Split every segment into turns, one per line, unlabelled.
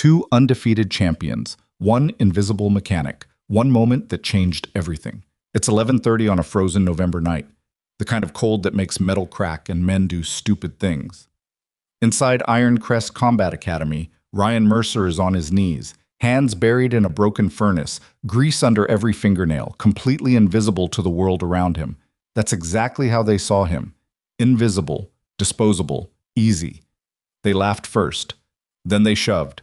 Two undefeated champions, one invisible mechanic, one moment that changed everything. It's 11:30 on a frozen November night, the kind of cold that makes metal crack and men do stupid things. Inside Iron Crest Combat Academy, Ryan Mercer is on his knees, hands buried in a broken furnace, grease under every fingernail, completely invisible to the world around him. That's exactly how they saw him. Invisible, disposable, easy. They laughed first. Then they shoved.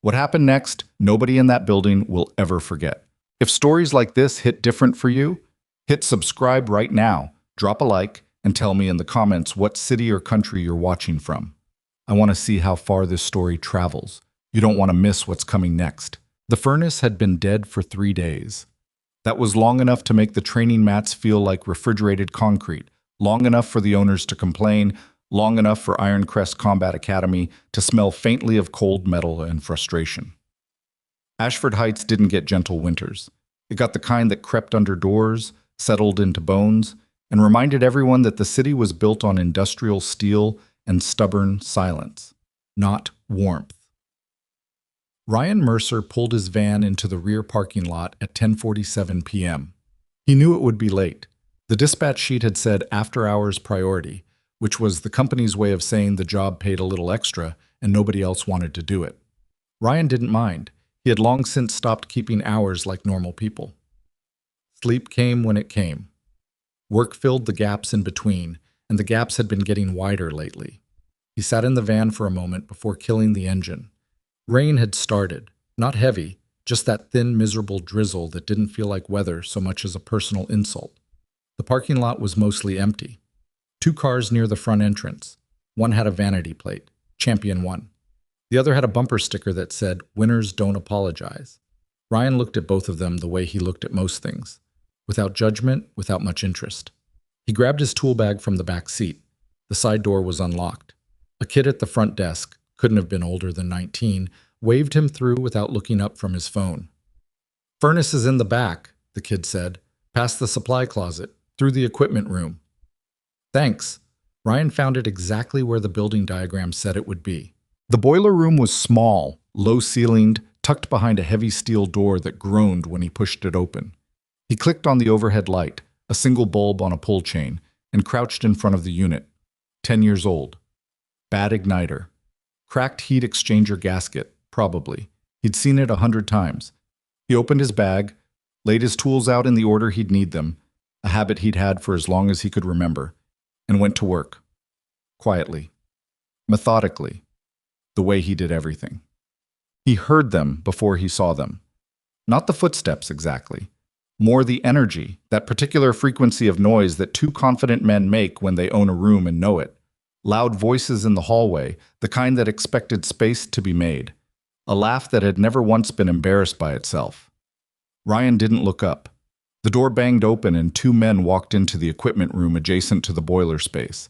What happened next, nobody in that building will ever forget. If stories like this hit different for you, hit subscribe right now, drop a like, and tell me in the comments what city or country you're watching from. I want to see how far this story travels. You don't want to miss what's coming next. The furnace had been dead for 3 days. That was long enough to make the training mats feel like refrigerated concrete, long enough for the owners to complain, long enough for Iron Crest Combat Academy to smell faintly of cold metal and frustration. Ashford Heights didn't get gentle winters. It got the kind that crept under doors, settled into bones, and reminded everyone that the city was built on industrial steel and stubborn silence, not warmth. Ryan Mercer pulled his van into the rear parking lot at 10:47 p.m. He knew it would be late. The dispatch sheet had said after-hours priority, which was the company's way of saying the job paid a little extra and nobody else wanted to do it. Ryan didn't mind. He had long since stopped keeping hours like normal people. Sleep came when it came. Work filled the gaps in between, and the gaps had been getting wider lately. He sat in the van for a moment before killing the engine. Rain had started, not heavy, just that thin, miserable drizzle that didn't feel like weather so much as a personal insult. The parking lot was mostly empty. 2 cars near the front entrance. One had a vanity plate, Champion 1. The other had a bumper sticker that said, "Winners don't apologize." Ryan looked at both of them the way he looked at most things, without judgment, without much interest. He grabbed his tool bag from the back seat. The side door was unlocked. A kid at the front desk, couldn't have been older than 19, waved him through without looking up from his phone. "Furnace is in the back," the kid said, "past the supply closet, through the equipment room." "Thanks." Ryan found it exactly where the building diagram said it would be. The boiler room was small, low-ceilinged, tucked behind a heavy steel door that groaned when he pushed it open. He clicked on the overhead light, a single bulb on a pull chain, and crouched in front of the unit. 10 years old. Bad igniter. Cracked heat exchanger gasket, probably. He'd seen it 100 times. He opened his bag, laid his tools out in the order he'd need them, a habit he'd had for as long as he could remember, and went to work. Quietly. Methodically. The way he did everything. He heard them before he saw them. Not the footsteps exactly. More the energy, that particular frequency of noise that 2 confident men make when they own a room and know it. Loud voices in the hallway, the kind that expected space to be made. A laugh that had never once been embarrassed by itself. Ryan didn't look up. The door banged open and 2 men walked into the equipment room adjacent to the boiler space.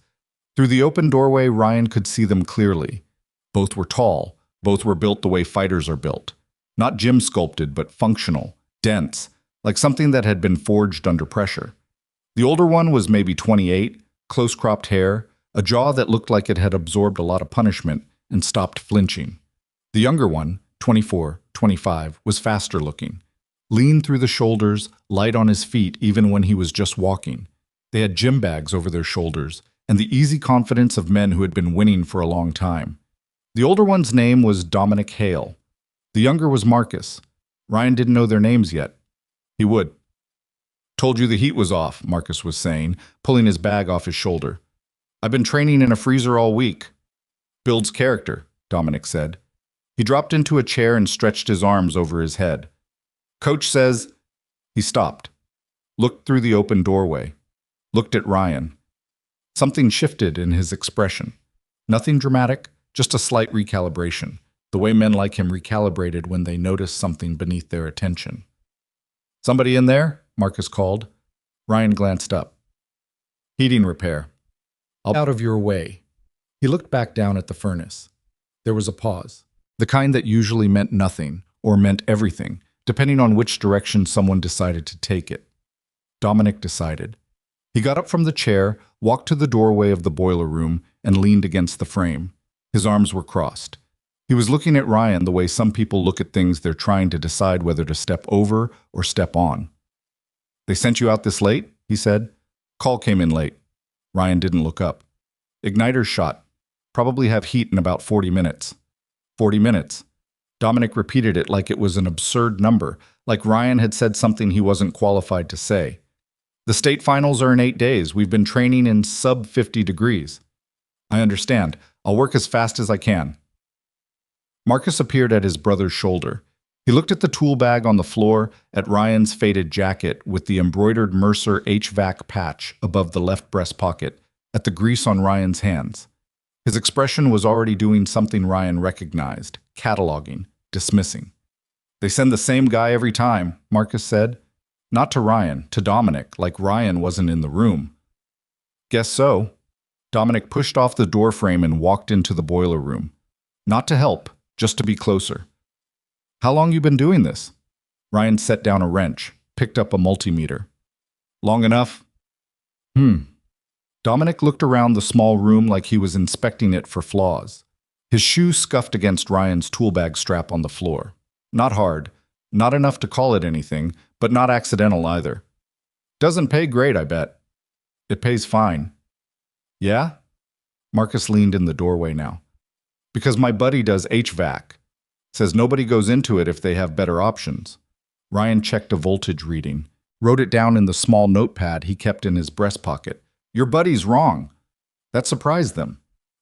Through the open doorway, Ryan could see them clearly. Both were tall. Both were built the way fighters are built. Not gym sculpted, but functional, dense, like something that had been forged under pressure. The older one was maybe 28, close-cropped hair, a jaw that looked like it had absorbed a lot of punishment and stopped flinching. The younger one, 24, 25, was faster looking. Lean through the shoulders, light on his feet even when he was just walking. They had gym bags over their shoulders and the easy confidence of men who had been winning for a long time. The older one's name was Dominic Hale. The younger was Marcus. Ryan didn't know their names yet. He would. "Told you the heat was off," Marcus was saying, pulling his bag off his shoulder. "I've been training in a freezer all week." "Builds character," Dominic said. He dropped into a chair and stretched his arms over his head. "Coach says—" He stopped. Looked through the open doorway. Looked at Ryan. Something shifted in his expression. Nothing dramatic, just a slight recalibration, the way men like him recalibrated when they noticed something beneath their attention. "Somebody in there?" Marcus called. Ryan glanced up. "Heating repair." "I'll out of your way." He looked back down at the furnace. There was a pause, the kind that usually meant nothing, or meant everything, depending on which direction someone decided to take it. Dominic decided. He got up from the chair, walked to the doorway of the boiler room, and leaned against the frame. His arms were crossed. He was looking at Ryan the way some people look at things they're trying to decide whether to step over or step on. "They sent you out this late?" he said. "Call came in late." Ryan didn't look up. "Igniter's shot. Probably have heat in about 40 minutes. 40 minutes. Dominic repeated it like it was an absurd number, like Ryan had said something he wasn't qualified to say. "The state finals are in 8 days. We've been training in sub 50 degrees. "I understand. I'll work as fast as I can." Marcus appeared at his brother's shoulder. He looked at the tool bag on the floor, at Ryan's faded jacket with the embroidered Mercer HVAC patch above the left breast pocket, at the grease on Ryan's hands. His expression was already doing something Ryan recognized, cataloging, dismissing. "They send the same guy every time," Marcus said. Not to Ryan, to Dominic, like Ryan wasn't in the room. "Guess so." Dominic pushed off the doorframe and walked into the boiler room. Not to help, just to be closer. "How long you been doing this?" Ryan set down a wrench, picked up a multimeter. "Long enough?" Dominic looked around the small room like he was inspecting it for flaws. His shoe scuffed against Ryan's tool bag strap on the floor. Not hard, not enough to call it anything, but not accidental either. "Doesn't pay great, I bet." "It pays fine." "Yeah?" Marcus leaned in the doorway now. "Because my buddy does HVAC. Says nobody goes into it if they have better options." Ryan checked a voltage reading, wrote it down in the small notepad he kept in his breast pocket. "Your buddy's wrong." That surprised them.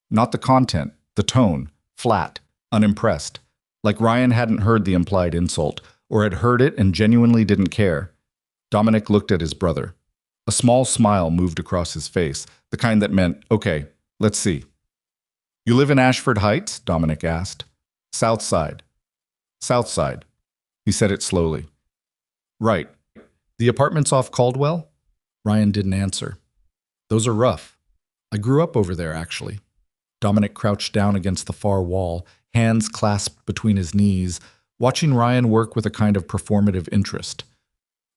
Not the content, the tone, flat, unimpressed. Like Ryan hadn't heard the implied insult, or had heard it and genuinely didn't care. Dominic looked at his brother. A small smile moved across his face, the kind that meant, "Okay, let's see." "You live in Ashford Heights?" Dominic asked. "South Side." "South Side." He said it slowly. "Right. The apartments off Caldwell?" Ryan didn't answer. "Those are rough. I grew up over there, actually." Dominic crouched down against the far wall, hands clasped between his knees, watching Ryan work with a kind of performative interest.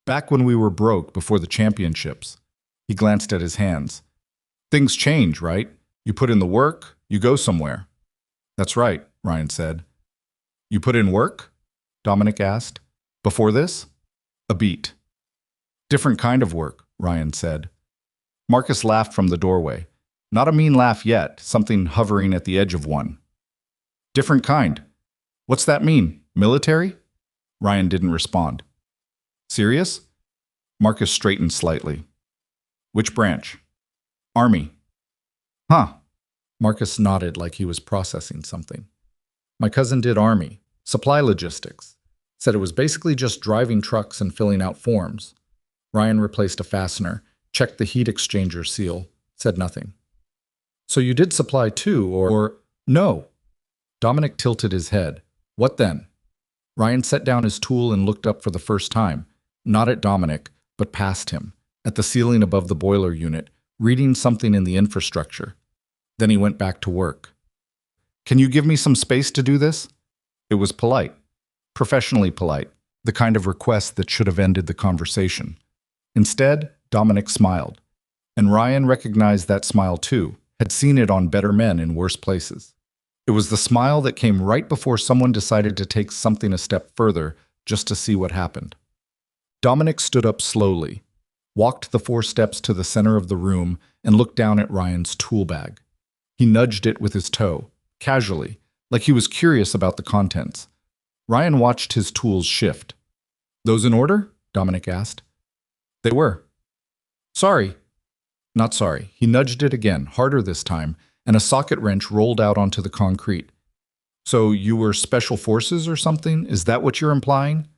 "Back when we were broke before the championships." He glanced at his hands. "Things change, right? You put in the work, you go somewhere." "That's right," Ryan said. "You put in work?" Dominic asked. "Before this?" "A beat." "Different kind of work," Ryan said. Marcus laughed from the doorway. Not a mean laugh yet, something hovering at the edge of one. "Different kind. What's that mean? Military?" Ryan didn't respond. "Serious?" Marcus straightened slightly. "Which branch?" "Army." "Huh." Marcus nodded like he was processing something. "My cousin did Army. Supply logistics. Said it was basically just driving trucks and filling out forms." Ryan replaced a fastener, checked the heat exchanger seal, said nothing. "So you did supply too, or no?" Dominic tilted his head. "What then?" Ryan set down his tool and looked up for the first time, not at Dominic, but past him, at the ceiling above the boiler unit, reading something in the infrastructure. Then he went back to work. "Can you give me some space to do this?" It was polite, professionally polite, the kind of request that should have ended the conversation. Instead, Dominic smiled, and Ryan recognized that smile too, had seen it on better men in worse places. It was the smile that came right before someone decided to take something a step further just to see what happened. Dominic stood up slowly, walked the 4 steps to the center of the room, and looked down at Ryan's tool bag. He nudged it with his toe, casually, like he was curious about the contents. Ryan watched his tools shift. "Those in order?" Dominic asked. "They were." "Sorry." Not sorry. He nudged it again, harder this time, and a socket wrench rolled out onto the concrete. "So you were special forces or something? Is that what you're implying?"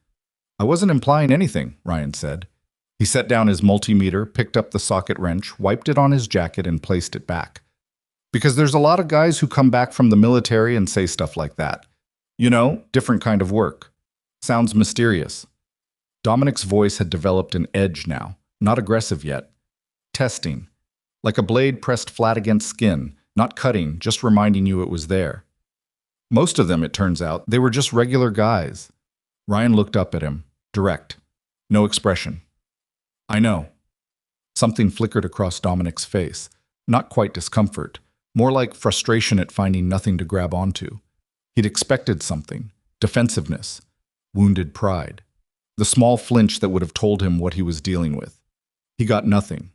"I wasn't implying anything," Ryan said. He set down his multimeter, picked up the socket wrench, wiped it on his jacket, and placed it back. "Because there's a lot of guys who come back from the military and say stuff like that. You know, different kind of work. Sounds mysterious." Dominic's voice had developed an edge now, not aggressive yet. Testing. Like a blade pressed flat against skin, not cutting, just reminding you it was there. Most of them, it turns out, they were just regular guys. Ryan looked up at him, direct. No expression. "I know." Something flickered across Dominic's face. Not quite discomfort, more like frustration at finding nothing to grab onto. He'd expected something: defensiveness, wounded pride, the small flinch that would have told him what he was dealing with. He got nothing.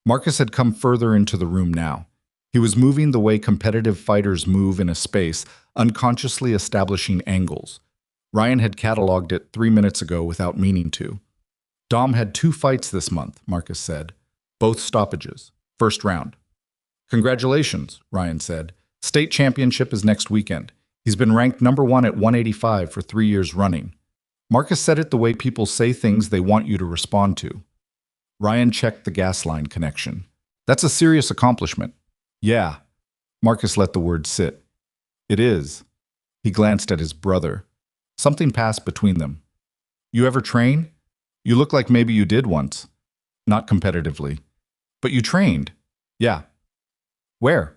Marcus had come further into the room now. He was moving the way competitive fighters move in a space, unconsciously establishing angles. Ryan had cataloged it 3 minutes ago without meaning to. Dom had 2 fights this month, Marcus said. Both stoppages. First round. Congratulations, Ryan said. State championship is next weekend. He's been ranked #1 at 185 for 3 years running. Marcus said it the way people say things they want you to respond to. Ryan checked the gas line connection. That's a serious accomplishment. Yeah. Marcus let the word sit. It is. He glanced at his brother. Something passed between them. You ever train? You look like maybe you did once. Not competitively. But you trained. Yeah. Where?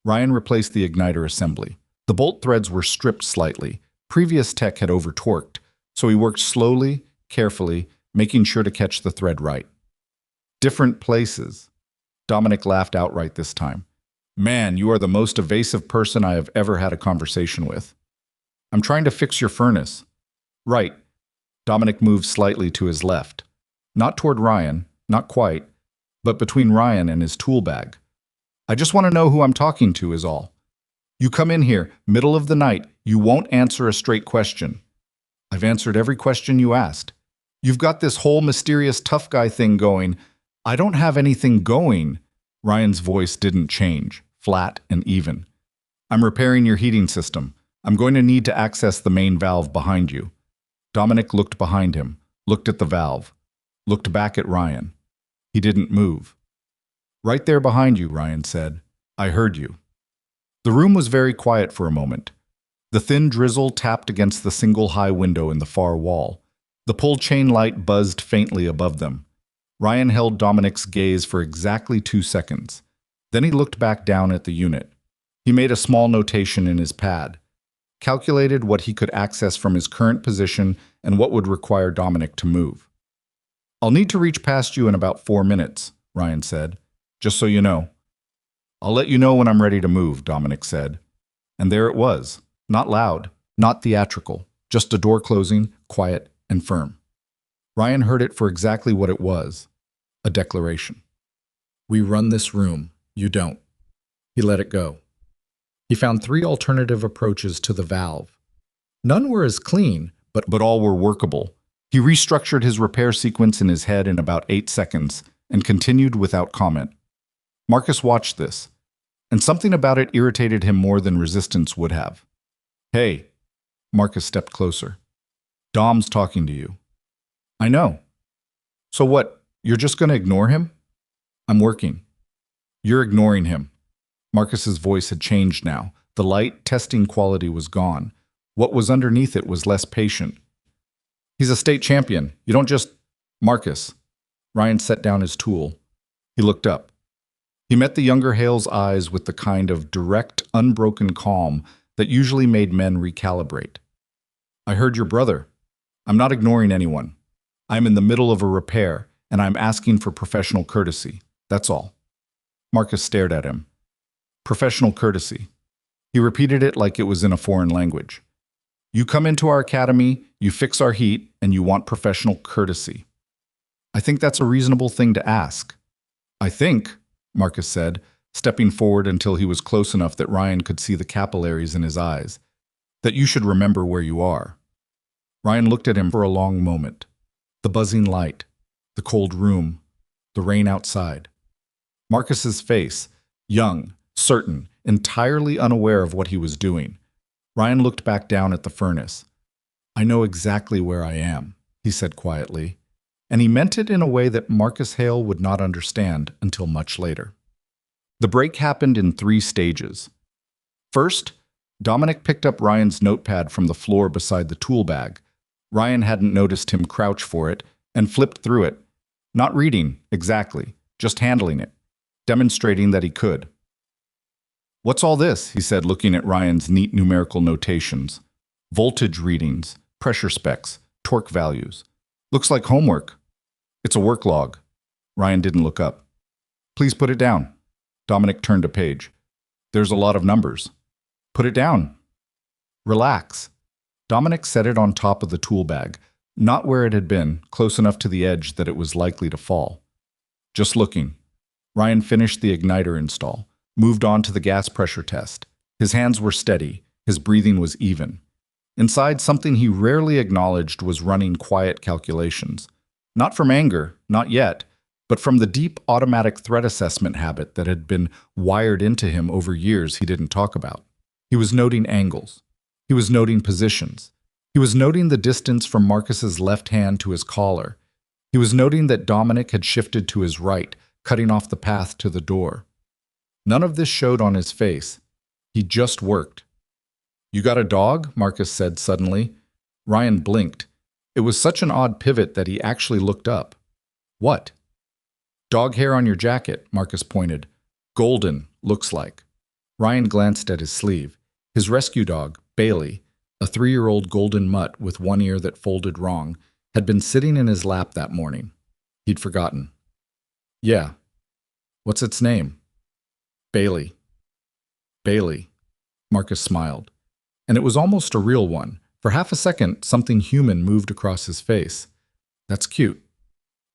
Ryan replaced the igniter assembly. The bolt threads were stripped slightly. Previous tech had over-torqued, so he worked slowly, carefully, making sure to catch the thread right. Different places. Dominic laughed outright this time. Man, you are the most evasive person I have ever had a conversation with. I'm trying to fix your furnace. Right. Dominic moved slightly to his left. Not toward Ryan, not quite, but between Ryan and his tool bag. I just want to know who I'm talking to is all. You come in here, middle of the night, you won't answer a straight question. I've answered every question you asked. You've got this whole mysterious tough guy thing going. I don't have anything going. Ryan's voice didn't change, flat and even. I'm repairing your heating system. I'm going to need to access the main valve behind you. Dominic looked behind him, looked at the valve, looked back at Ryan. He didn't move. Right there behind you, Ryan said. I heard you. The room was very quiet for a moment. The thin drizzle tapped against the single high window in the far wall. The pull chain light buzzed faintly above them. Ryan held Dominic's gaze for exactly 2 seconds. Then he looked back down at the unit. He made a small notation in his pad, calculated what he could access from his current position and what would require Dominic to move. I'll need to reach past you in about 4 minutes, Ryan said, just so you know. I'll let you know when I'm ready to move, Dominic said. And there it was, not loud, not theatrical, just a door closing, quiet and firm. Ryan heard it for exactly what it was, a declaration. We run this room, you don't. He let it go. He found 3 alternative approaches to the valve. None were as clean, but all were workable. He restructured his repair sequence in his head in about 8 seconds and continued without comment. Marcus watched this, and something about it irritated him more than resistance would have. Hey, Marcus stepped closer. Dom's talking to you. I know. So what, you're just going to ignore him? I'm working. You're ignoring him. Marcus's voice had changed now. The light, testing quality was gone. What was underneath it was less patient. He's a state champion. You don't just... Marcus. Ryan set down his tool. He looked up. He met the younger Hale's eyes with the kind of direct, unbroken calm that usually made men recalibrate. I heard your brother. I'm not ignoring anyone. I'm in the middle of a repair, and I'm asking for professional courtesy. That's all. Marcus stared at him. Professional courtesy. He repeated it like it was in a foreign language. You come into our academy, you fix our heat, and you want professional courtesy. I think that's a reasonable thing to ask. I think, Marcus said, stepping forward until he was close enough that Ryan could see the capillaries in his eyes, that you should remember where you are. Ryan looked at him for a long moment. The buzzing light, the cold room, the rain outside. Marcus's face, young, certain, entirely unaware of what he was doing. Ryan looked back down at the furnace. I know exactly where I am, he said quietly, and he meant it in a way that Marcus Hale would not understand until much later. The break happened in 3 stages. First, Dominic picked up Ryan's notepad from the floor beside the tool bag. Ryan hadn't noticed him crouch for it and flipped through it, not reading exactly, just handling it, demonstrating that he could. What's all this? He said, looking at Ryan's neat numerical notations. Voltage readings, pressure specs, torque values. Looks like homework. It's a work log. Ryan didn't look up. Please put it down. Dominic turned a page. There's a lot of numbers. Put it down. Relax. Dominic set it on top of the tool bag, not where it had been, close enough to the edge that it was likely to fall. Just looking. Ryan finished the igniter install, moved on to the gas pressure test. His hands were steady, his breathing was even. Inside, something he rarely acknowledged was running quiet calculations. Not from anger, not yet, but from the deep automatic threat assessment habit that had been wired into him over years he didn't talk about. He was noting angles. He was noting positions. He was noting the distance from Marcus's left hand to his collar. He was noting that Dominic had shifted to his right, cutting off the path to the door. None of this showed on his face. He just worked. "You got a dog?" Marcus said suddenly. Ryan blinked. It was such an odd pivot that he actually looked up. "What?" "Dog hair on your jacket," Marcus pointed. "Golden, looks like." Ryan glanced at his sleeve. His rescue dog, Bailey, a 3-year-old golden mutt with one ear that folded wrong, had been sitting in his lap that morning. He'd forgotten. "Yeah. What's its name?" "Bailey." "Bailey." Marcus smiled. And it was almost a real one. For half a second, something human moved across his face. "That's cute."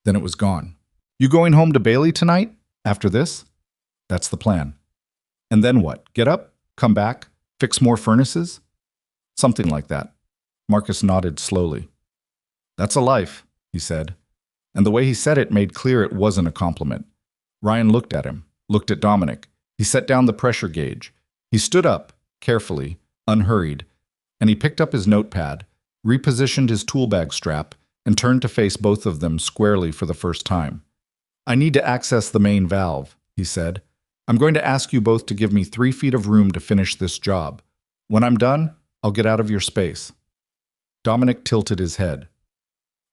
Then it was gone. "You going home to Bailey tonight? After this?" "That's the plan." "And then what? Get up? Come back? Fix more furnaces?" "Something like that." Marcus nodded slowly. "That's a life," he said. And the way he said it made clear it wasn't a compliment. Ryan looked at him, looked at Dominic. He set down the pressure gauge. He stood up, carefully, unhurried, and he picked up his notepad, repositioned his tool bag strap, and turned to face both of them squarely for the first time. "I need to access the main valve," he said. "I'm going to ask you both to give me 3 feet of room to finish this job. When I'm done, I'll get out of your space." Dominic tilted his head.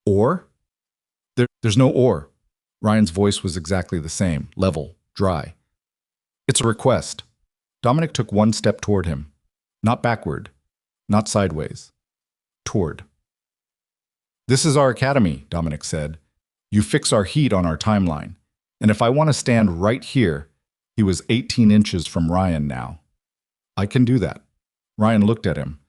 "Or?" There's no or." Ryan's voice was exactly the same, level, dry. "It's a request." Dominic took one step toward him. Not backward, not sideways. Toward. "This is our academy," Dominic said. "You fix our heat on our timeline. And if I want to stand right here," he was 18 inches from Ryan now. "I can do that." Ryan looked at him,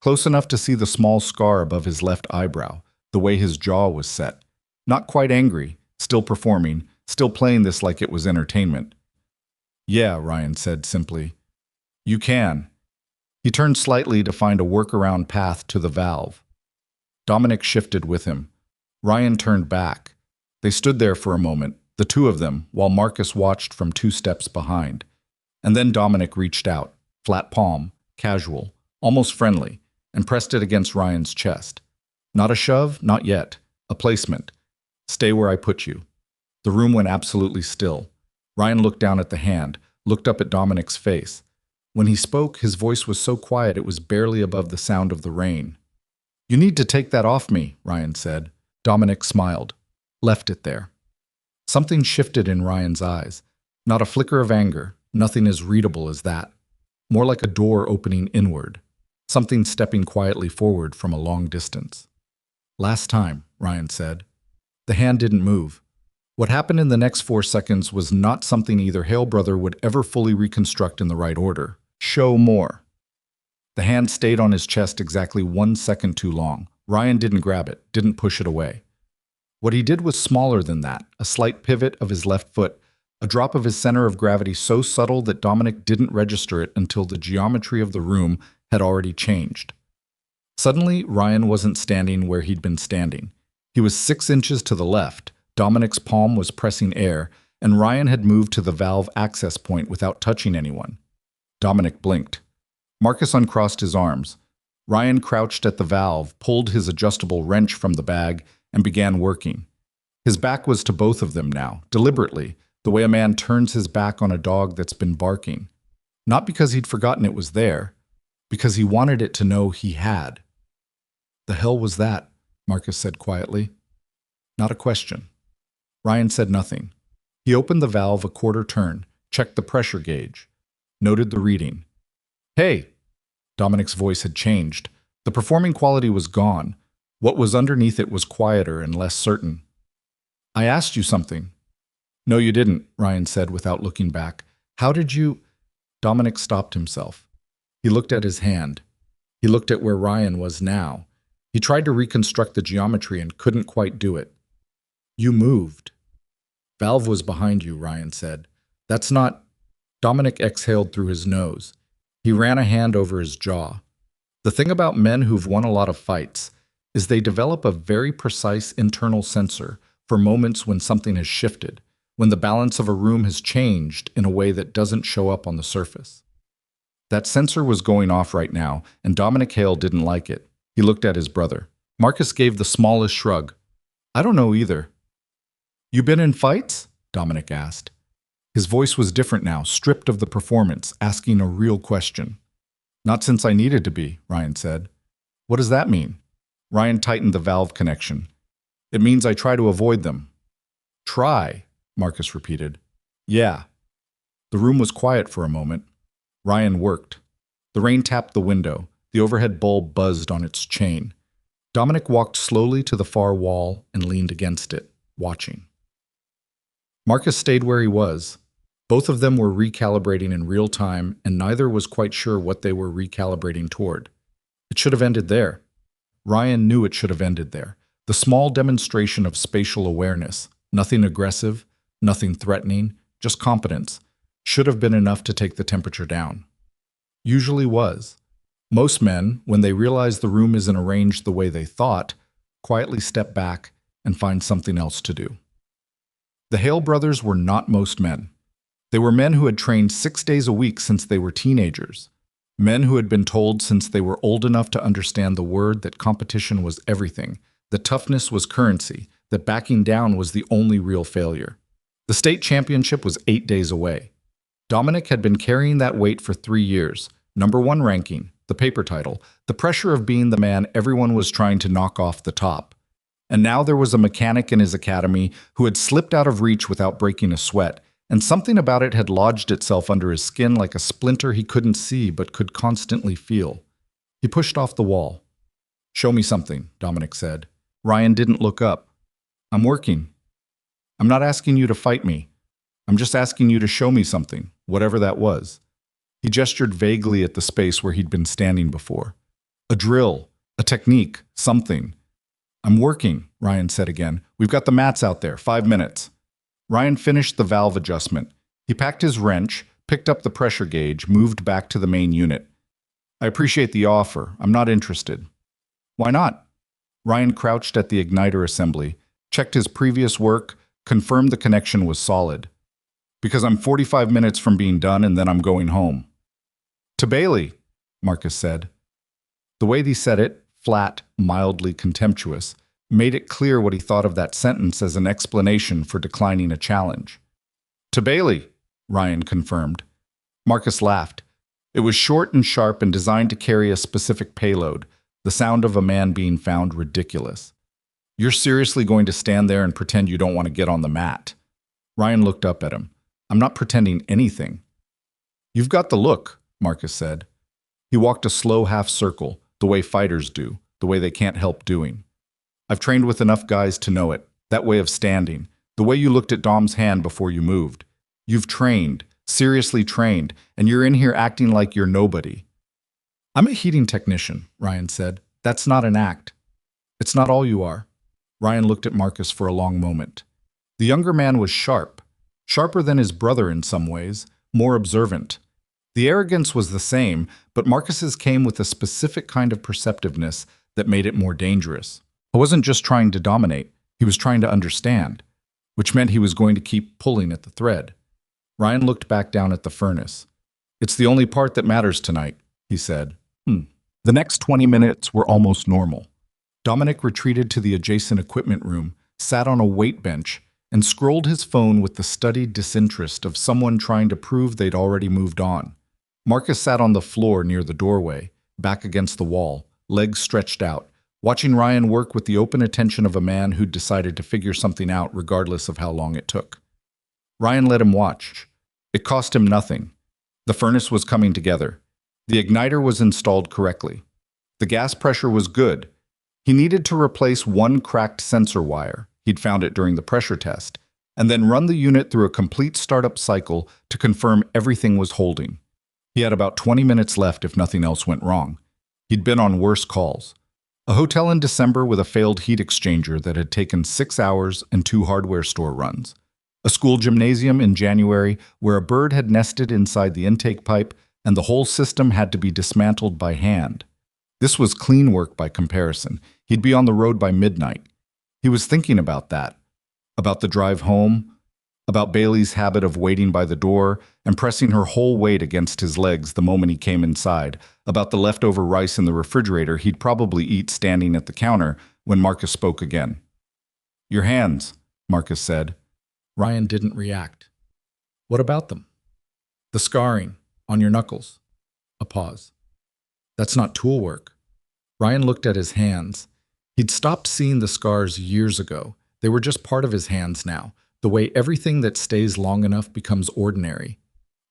close enough to see the small scar above his left eyebrow, the way his jaw was set. Not quite angry, still performing, still playing this like it was entertainment. "Yeah," Ryan said simply. "You can." He turned slightly to find a workaround path to the valve. Dominic shifted with him. Ryan turned back. They stood there for a moment, the two of them, while Marcus watched from 2 steps behind. And then Dominic reached out, flat palm, casual, almost friendly, and pressed it against Ryan's chest. Not a shove, not yet. A placement. "Stay where I put you." The room went absolutely still. Ryan looked down at the hand, looked up at Dominic's face. When he spoke, his voice was so quiet it was barely above the sound of the rain. "You need to take that off me," Ryan said. Dominic smiled. Left it there. Something shifted in Ryan's eyes. Not a flicker of anger, nothing as readable as that. More like a door opening inward. Something stepping quietly forward from a long distance. "Last time," Ryan said. The hand didn't move. What happened in the next 4 seconds was not something either Hale brother would ever fully reconstruct in the right order. "Show more." The hand stayed on his chest exactly 1 second too long. Ryan didn't grab it, didn't push it away. What he did was smaller than that, a slight pivot of his left foot, a drop of his center of gravity so subtle that Dominic didn't register it until the geometry of the room had already changed. Suddenly, Ryan wasn't standing where he'd been standing. He was 6 inches to the left, Dominic's palm was pressing air, and Ryan had moved to the valve access point without touching anyone. Dominic blinked. Marcus uncrossed his arms. Ryan crouched at the valve, pulled his adjustable wrench from the bag, and began working. His back was to both of them now, deliberately, the way a man turns his back on a dog that's been barking. Not because he'd forgotten it was there, because he wanted it to know he had. "The hell was that?" Marcus said quietly. Not a question. Ryan said nothing. He opened the valve a quarter turn, checked the pressure gauge, noted the reading. "Hey!" Dominic's voice had changed. The performing quality was gone. What was underneath it was quieter and less certain. "I asked you something." "No, you didn't," Ryan said without looking back. "How did you—" Dominic stopped himself. He looked at his hand. He looked at where Ryan was now. He tried to reconstruct the geometry and couldn't quite do it. You moved. Valve was behind you, Ryan said. That's not... Dominic exhaled through his nose. He ran a hand over his jaw. The thing about men who've won a lot of fights is they develop a very precise internal sensor for moments when something has shifted, when the balance of a room has changed in a way that doesn't show up on the surface. That sensor was going off right now, and Dominic Hale didn't like it. He looked at his brother. Marcus gave the smallest shrug. I don't know either. You been in fights? Dominic asked. His voice was different now, stripped of the performance, asking a real question. Not since I needed to be, Ryan said. What does that mean? Ryan tightened the valve connection. It means I try to avoid them. Try, Marcus repeated. Yeah. The room was quiet for a moment. Ryan worked. The rain tapped the window. The overhead bulb buzzed on its chain. Dominic walked slowly to the far wall and leaned against it, watching. Marcus stayed where he was. Both of them were recalibrating in real time, and neither was quite sure what they were recalibrating toward. It should have ended there. Ryan knew it should have ended there. The small demonstration of spatial awareness, nothing aggressive, nothing threatening, just competence, should have been enough to take the temperature down. Usually was. Most men, when they realize the room isn't arranged the way they thought, quietly step back and find something else to do. The Hale brothers were not most men. They were men who had trained 6 days a week since they were teenagers. Men who had been told since they were old enough to understand the word that competition was everything, that toughness was currency, that backing down was the only real failure. The state championship was 8 days away. Dominic had been carrying that weight for 3 years. #1 ranking, the paper title, the pressure of being the man everyone was trying to knock off the top. And now there was a mechanic in his academy who had slipped out of reach without breaking a sweat, and something about it had lodged itself under his skin like a splinter he couldn't see but could constantly feel. He pushed off the wall. Show me something, Dominic said. Ryan didn't look up. I'm working. I'm not asking you to fight me. I'm just asking you to show me something, whatever that was. He gestured vaguely at the space where he'd been standing before. A drill, a technique, something. I'm working, Ryan said again. We've got the mats out there, 5 minutes. Ryan finished the valve adjustment. He packed his wrench, picked up the pressure gauge, moved back to the main unit. I appreciate the offer. I'm not interested. Why not? Ryan crouched at the igniter assembly, checked his previous work, confirmed the connection was solid. Because I'm 45 minutes from being done and then I'm going home. To Bailey, Marcus said. The way he said it, flat, mildly contemptuous, made it clear what he thought of that sentence as an explanation for declining a challenge. To Bailey, Ryan confirmed. Marcus laughed. It was short and sharp and designed to carry a specific payload, the sound of a man being found ridiculous. You're seriously going to stand there and pretend you don't want to get on the mat? Ryan looked up at him. I'm not pretending anything. You've got the look, Marcus said. He walked a slow half circle, the way fighters do, the way they can't help doing. I've trained with enough guys to know it, that way of standing, the way you looked at Dom's hand before you moved. You've trained, seriously trained, and you're in here acting like you're nobody. I'm a heating technician, Ryan said. That's not an act. It's not all you are. Ryan looked at Marcus for a long moment. The younger man was sharp, sharper than his brother in some ways, more observant. The arrogance was the same, but Marcus's came with a specific kind of perceptiveness that made it more dangerous. I wasn't just trying to dominate, he was trying to understand, which meant he was going to keep pulling at the thread. Ryan looked back down at the furnace. It's the only part that matters tonight, he said. The next 20 minutes were almost normal. Dominic retreated to the adjacent equipment room, sat on a weight bench, and scrolled his phone with the studied disinterest of someone trying to prove they'd already moved on. Marcus sat on the floor near the doorway, back against the wall, legs stretched out, watching Ryan work with the open attention of a man who'd decided to figure something out regardless of how long it took. Ryan let him watch. It cost him nothing. The furnace was coming together. The igniter was installed correctly. The gas pressure was good. He needed to replace one cracked sensor wire, he'd found it during the pressure test, and then run the unit through a complete startup cycle to confirm everything was holding. He had about 20 minutes left if nothing else went wrong. He'd been on worse calls. A hotel in December with a failed heat exchanger that had taken 6 hours and 2 hardware store runs. A school gymnasium in January where a bird had nested inside the intake pipe and the whole system had to be dismantled by hand. This was clean work by comparison. He'd be on the road by midnight. He was thinking about that, about the drive home, about Bailey's habit of waiting by the door and pressing her whole weight against his legs the moment he came inside, about the leftover rice in the refrigerator he'd probably eat standing at the counter when Marcus spoke again. "Your hands," Marcus said. Ryan didn't react. "What about them?" "The scarring on your knuckles." A pause. "That's not tool work." Ryan looked at his hands. He'd stopped seeing the scars years ago. They were just part of his hands now, the way everything that stays long enough becomes ordinary.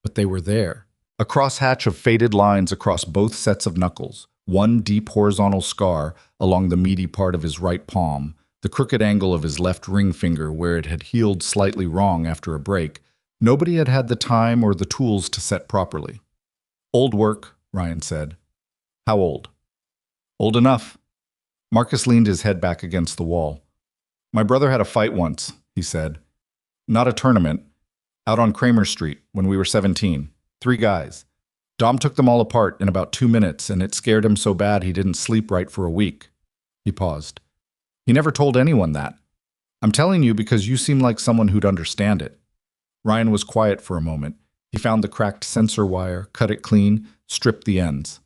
But they were there. A crosshatch of faded lines across both sets of knuckles, one deep horizontal scar along the meaty part of his right palm, the crooked angle of his left ring finger where it had healed slightly wrong after a break. Nobody had had the time or the tools to set properly. "Old work," Ryan said. "How old?" "Old enough." Marcus leaned his head back against the wall. "My brother had a fight once," he said. "Not a tournament. Out on Kramer Street when we were 17. 3 guys. Dom took them all apart in about 2 minutes, and it scared him so bad he didn't sleep right for a week." He paused. "He never told anyone that. I'm telling you because you seem like someone who'd understand it." Ryan was quiet for a moment. He found the cracked sensor wire, cut it clean, stripped the ends.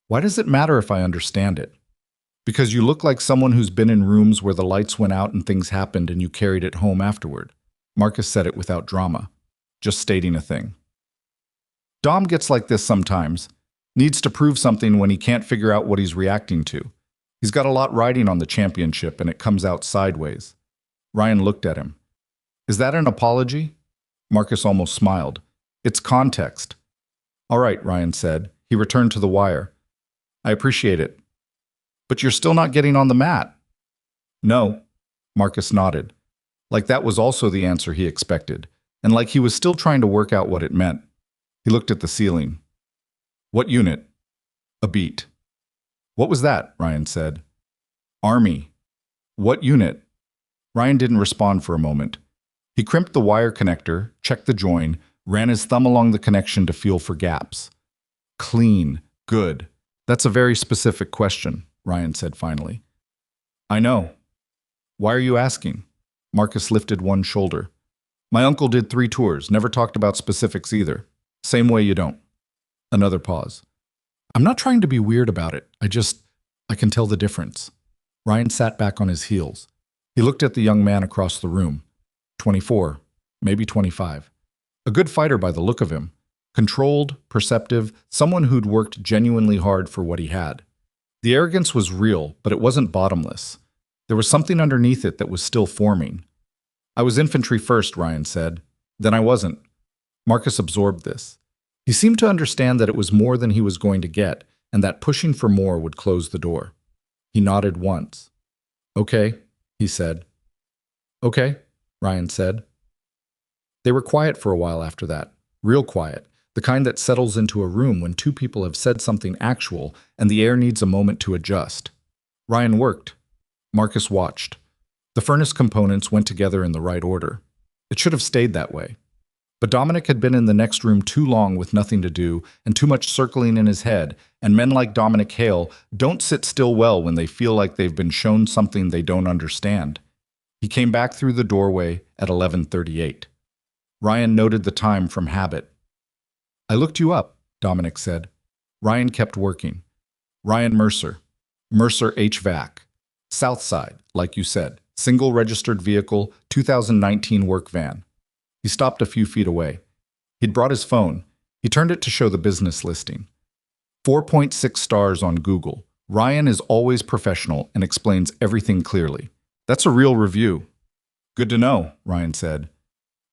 "Why does it matter if I understand it?" "Because you look like someone who's been in rooms where the lights went out and things happened and you carried it home afterward." Marcus said it without drama, just stating a thing. "Dom gets like this sometimes. Needs to prove something when he can't figure out what he's reacting to. He's got a lot riding on the championship and it comes out sideways." Ryan looked at him. "Is that an apology?" Marcus almost smiled. "It's context." "All right," Ryan said. He returned to the wire. "I appreciate it. But you're still not getting on the mat." "No." Marcus nodded. Like that was also the answer he expected, and like he was still trying to work out what it meant. He looked at the ceiling. "What unit?" "A beat." "What was that?" Ryan said. "Army." "What unit?" Ryan didn't respond for a moment. He crimped the wire connector, checked the join, ran his thumb along the connection to feel for gaps. "Clean. Good. That's a very specific question," Ryan said finally. "I know. Why are you asking?" Marcus lifted one shoulder. "My uncle did 3 tours, never talked about specifics either. Same way you don't." Another pause. "I'm not trying to be weird about it. I can tell the difference." Ryan sat back on his heels. He looked at the young man across the room. 24, maybe 25. A good fighter by the look of him. Controlled, perceptive, someone who'd worked genuinely hard for what he had. The arrogance was real, but it wasn't bottomless. There was something underneath it that was still forming. "I was infantry first," Ryan said. "Then I wasn't." Marcus absorbed this. He seemed to understand that it was more than he was going to get, and that pushing for more would close the door. He nodded once. "Okay," he said. "Okay," Ryan said. They were quiet for a while after that. Real quiet. The kind that settles into a room when 2 people have said something actual and the air needs a moment to adjust. Ryan worked. Marcus watched. The furnace components went together in the right order. It should have stayed that way. But Dominic had been in the next room too long with nothing to do and too much circling in his head, and men like Dominic Hale don't sit still well when they feel like they've been shown something they don't understand. He came back through the doorway at 11:38. Ryan noted the time from habit. "I looked you up," Dominic said. Ryan kept working. "Ryan Mercer. Mercer HVAC. South Side, like you said. Single registered vehicle, 2019 work van." He stopped a few feet away. He'd brought his phone. He turned it to show the business listing. 4.6 stars on Google. Ryan is always professional and explains everything clearly. "That's a real review." "Good to know," Ryan said.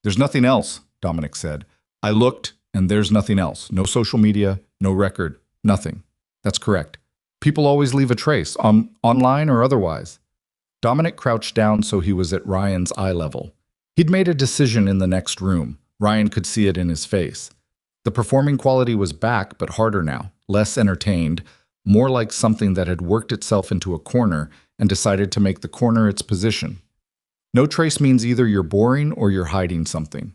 "There's nothing else," Dominic said. "I looked, and there's nothing else. No social media, no record, nothing." "That's correct. People always leave a trace, online or otherwise." Dominic crouched down so he was at Ryan's eye level. He'd made a decision in the next room. Ryan could see it in his face. The performing quality was back, but harder now, less entertained, more like something that had worked itself into a corner and decided to make the corner its position. No trace means either you're boring or you're hiding something.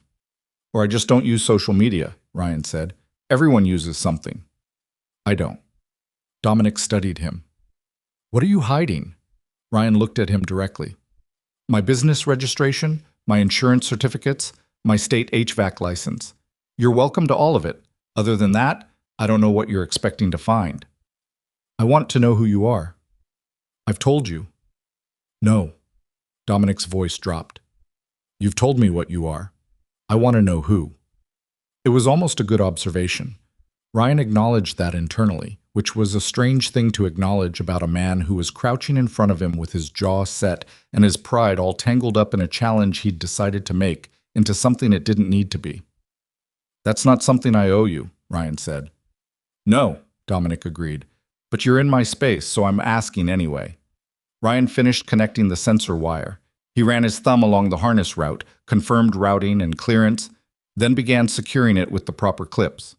Or I just don't use social media, Ryan said. Everyone uses something. I don't. Dominic studied him. What are you hiding? Ryan looked at him directly. My business registration, my insurance certificates, my state HVAC license. You're welcome to all of it. Other than that, I don't know what you're expecting to find. I want to know who you are. I've told you. No. Dominic's voice dropped. You've told me what you are. I want to know who. It was almost a good observation. Ryan acknowledged that internally, which was a strange thing to acknowledge about a man who was crouching in front of him with his jaw set and his pride all tangled up in a challenge he'd decided to make into something it didn't need to be. That's not something I owe you, Ryan said. No, Dominic agreed, but you're in my space, so I'm asking anyway. Ryan finished connecting the sensor wire. He ran his thumb along the harness route, confirmed routing and clearance, then began securing it with the proper clips.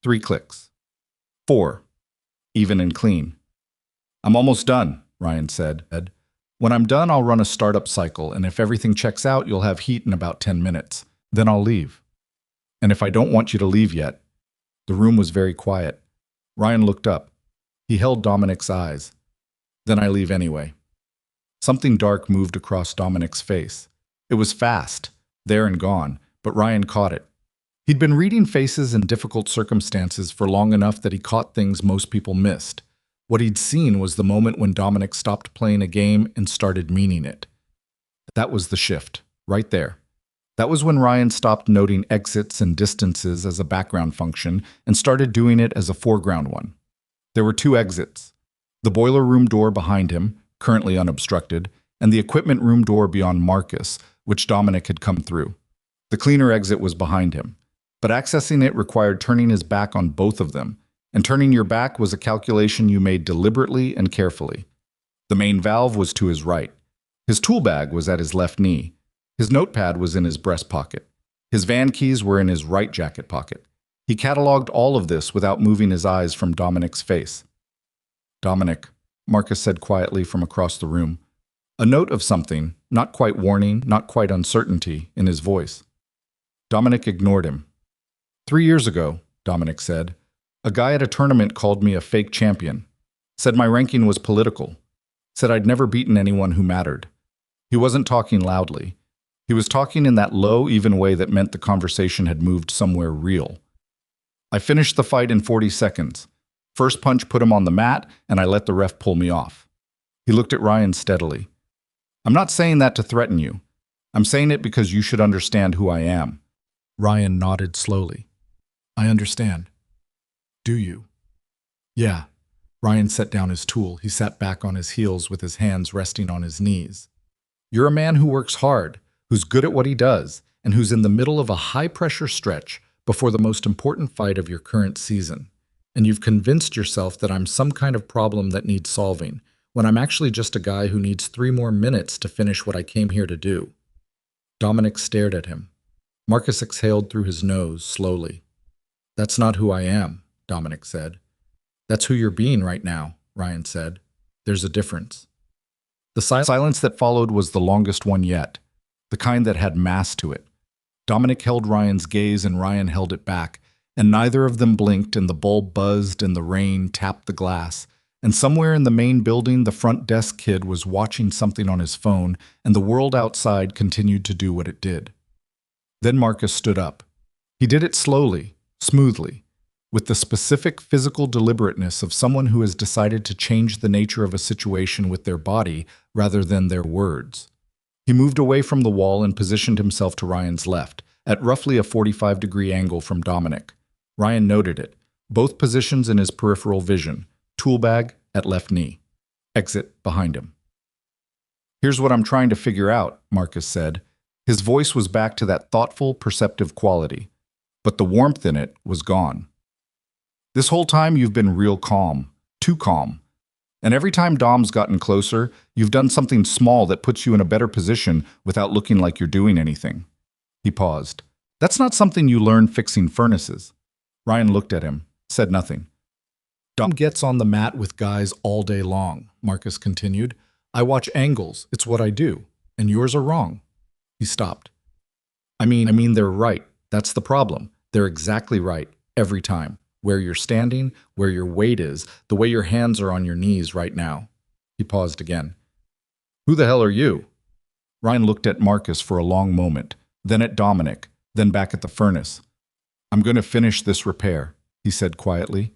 3 clicks. 4. Even and clean. I'm almost done, Ryan said. When I'm done, I'll run a startup cycle, and if everything checks out, you'll have heat in about 10 minutes. Then I'll leave. And if I don't want you to leave yet. The room was very quiet. Ryan looked up. He held Dominic's eyes. Then I leave anyway. Something dark moved across Dominic's face. It was fast, there and gone, but Ryan caught it. He'd been reading faces in difficult circumstances for long enough that he caught things most people missed. What he'd seen was the moment when Dominic stopped playing a game and started meaning it. That was the shift, right there. That was when Ryan stopped noting exits and distances as a background function and started doing it as a foreground one. There were 2 exits. The boiler room door behind him, currently unobstructed, and the equipment room door beyond Marcus, which Dominic had come through. The cleaner exit was behind him, but accessing it required turning his back on both of them, and turning your back was a calculation you made deliberately and carefully. The main valve was to his right. His tool bag was at his left knee. His notepad was in his breast pocket. His van keys were in his right jacket pocket. He cataloged all of this without moving his eyes from Dominic's face. Dominic, Marcus said quietly from across the room, a note of something, not quite warning, not quite uncertainty, in his voice. Dominic ignored him. 3 years ago, Dominic said, a guy at a tournament called me a fake champion, said my ranking was political, said I'd never beaten anyone who mattered. He wasn't talking loudly. He was talking in that low, even way that meant the conversation had moved somewhere real. I finished the fight in 40 seconds. First punch put him on the mat, and I let the ref pull me off. He looked at Ryan steadily. I'm not saying that to threaten you. I'm saying it because you should understand who I am. Ryan nodded slowly. I understand. Do you? Yeah. Ryan set down his tool. He sat back on his heels with his hands resting on his knees. You're a man who works hard, who's good at what he does, and who's in the middle of a high-pressure stretch before the most important fight of your current season. And you've convinced yourself that I'm some kind of problem that needs solving, when I'm actually just a guy who needs 3 more minutes to finish what I came here to do. Dominic stared at him. Marcus exhaled through his nose slowly. That's not who I am, Dominic said. That's who you're being right now, Ryan said. There's a difference. The silence that followed was the longest one yet, the kind that had mass to it. Dominic held Ryan's gaze and Ryan held it back, and neither of them blinked, and the bulb buzzed and the rain tapped the glass. And somewhere in the main building, the front desk kid was watching something on his phone, and the world outside continued to do what it did. Then Marcus stood up. He did it slowly, smoothly, with the specific physical deliberateness of someone who has decided to change the nature of a situation with their body rather than their words. He moved away from the wall and positioned himself to Ryan's left, at roughly a 45-degree angle from Dominic. Ryan noted it, both positions in his peripheral vision, tool bag at left knee, exit behind him. Here's what I'm trying to figure out, Marcus said. His voice was back to that thoughtful, perceptive quality, but the warmth in it was gone. This whole time you've been real calm, too calm. And every time Dom's gotten closer, you've done something small that puts you in a better position without looking like you're doing anything. He paused. That's not something you learn fixing furnaces. Ryan looked at him, said nothing. Dom gets on the mat with guys all day long, Marcus continued. I watch angles. It's what I do. And yours are wrong. He stopped. I mean, they're right. That's the problem. They're exactly right. Every time. Where you're standing, where your weight is, the way your hands are on your knees right now. He paused again. Who the hell are you? Ryan looked at Marcus for a long moment, then at Dominic, then back at the furnace. I'm going to finish this repair, he said quietly.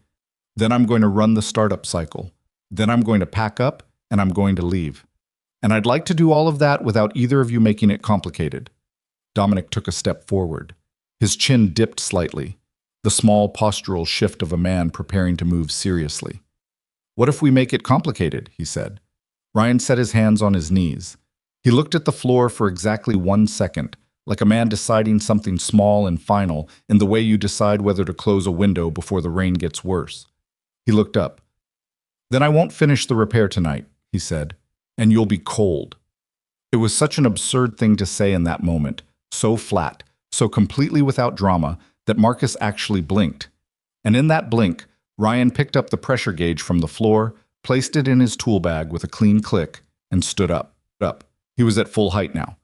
Then I'm going to run the startup cycle. Then I'm going to pack up, and I'm going to leave. And I'd like to do all of that without either of you making it complicated. Dominic took a step forward. His chin dipped slightly, the small postural shift of a man preparing to move seriously. What if we make it complicated, he said. Ryan set his hands on his knees. He looked at the floor for exactly 1 second, like a man deciding something small and final in the way you decide whether to close a window before the rain gets worse. He looked up. Then I won't finish the repair tonight, he said, and you'll be cold. It was such an absurd thing to say in that moment, so flat, so completely without drama, that Marcus actually blinked. And in that blink, Ryan picked up the pressure gauge from the floor, placed it in his tool bag with a clean click, and stood up. He was at full height now.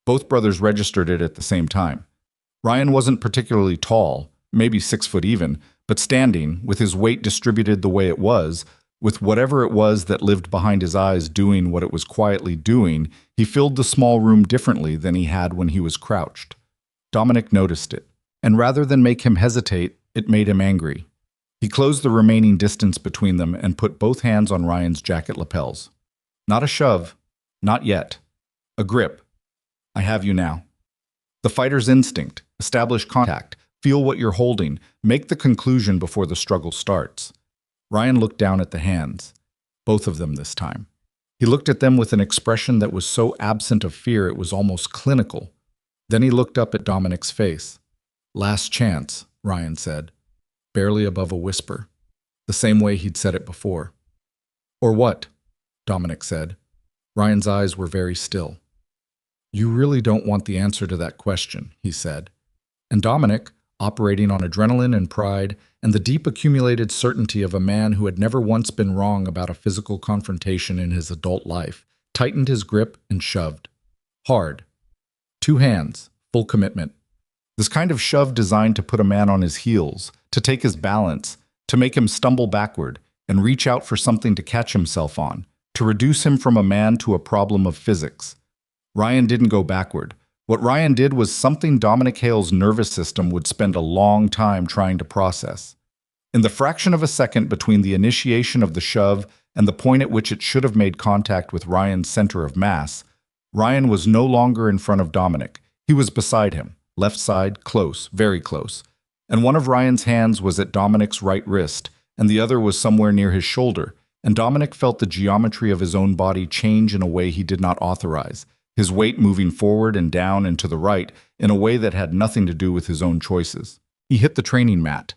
Both brothers registered it at the same time. Ryan wasn't particularly tall, maybe 6 foot even, but standing, with his weight distributed the way it was, with whatever it was that lived behind his eyes doing what it was quietly doing, he filled the small room differently than he had when he was crouched. Dominic noticed it, and rather than make him hesitate, it made him angry. He closed the remaining distance between them and put both hands on Ryan's jacket lapels. Not a shove, not yet. A grip. I have you now. The fighter's instinct. Establish contact. Feel what you're holding. Make the conclusion before the struggle starts. Ryan looked down at the hands. Both of them this time. He looked at them with an expression that was so absent of fear it was almost clinical. Then he looked up at Dominic's face. Last chance, Ryan said, barely above a whisper, the same way he'd said it before. Or what? Dominic said. Ryan's eyes were very still. You really don't want the answer to that question, he said. And Dominic, operating on adrenaline and pride and the deep accumulated certainty of a man who had never once been wrong about a physical confrontation in his adult life, tightened his grip and shoved. Hard. 2 hands, full commitment. This kind of shove designed to put a man on his heels, to take his balance, to make him stumble backward and reach out for something to catch himself on, to reduce him from a man to a problem of physics. Ryan didn't go backward. What Ryan did was something Dominic Hale's nervous system would spend a long time trying to process. In the fraction of a second between the initiation of the shove and the point at which it should have made contact with Ryan's center of mass, Ryan was no longer in front of Dominic. He was beside him, left side, close, very close. And one of Ryan's hands was at Dominic's right wrist, and the other was somewhere near his shoulder, and Dominic felt the geometry of his own body change in a way he did not authorize, his weight moving forward and down and to the right in a way that had nothing to do with his own choices. He hit the training mat.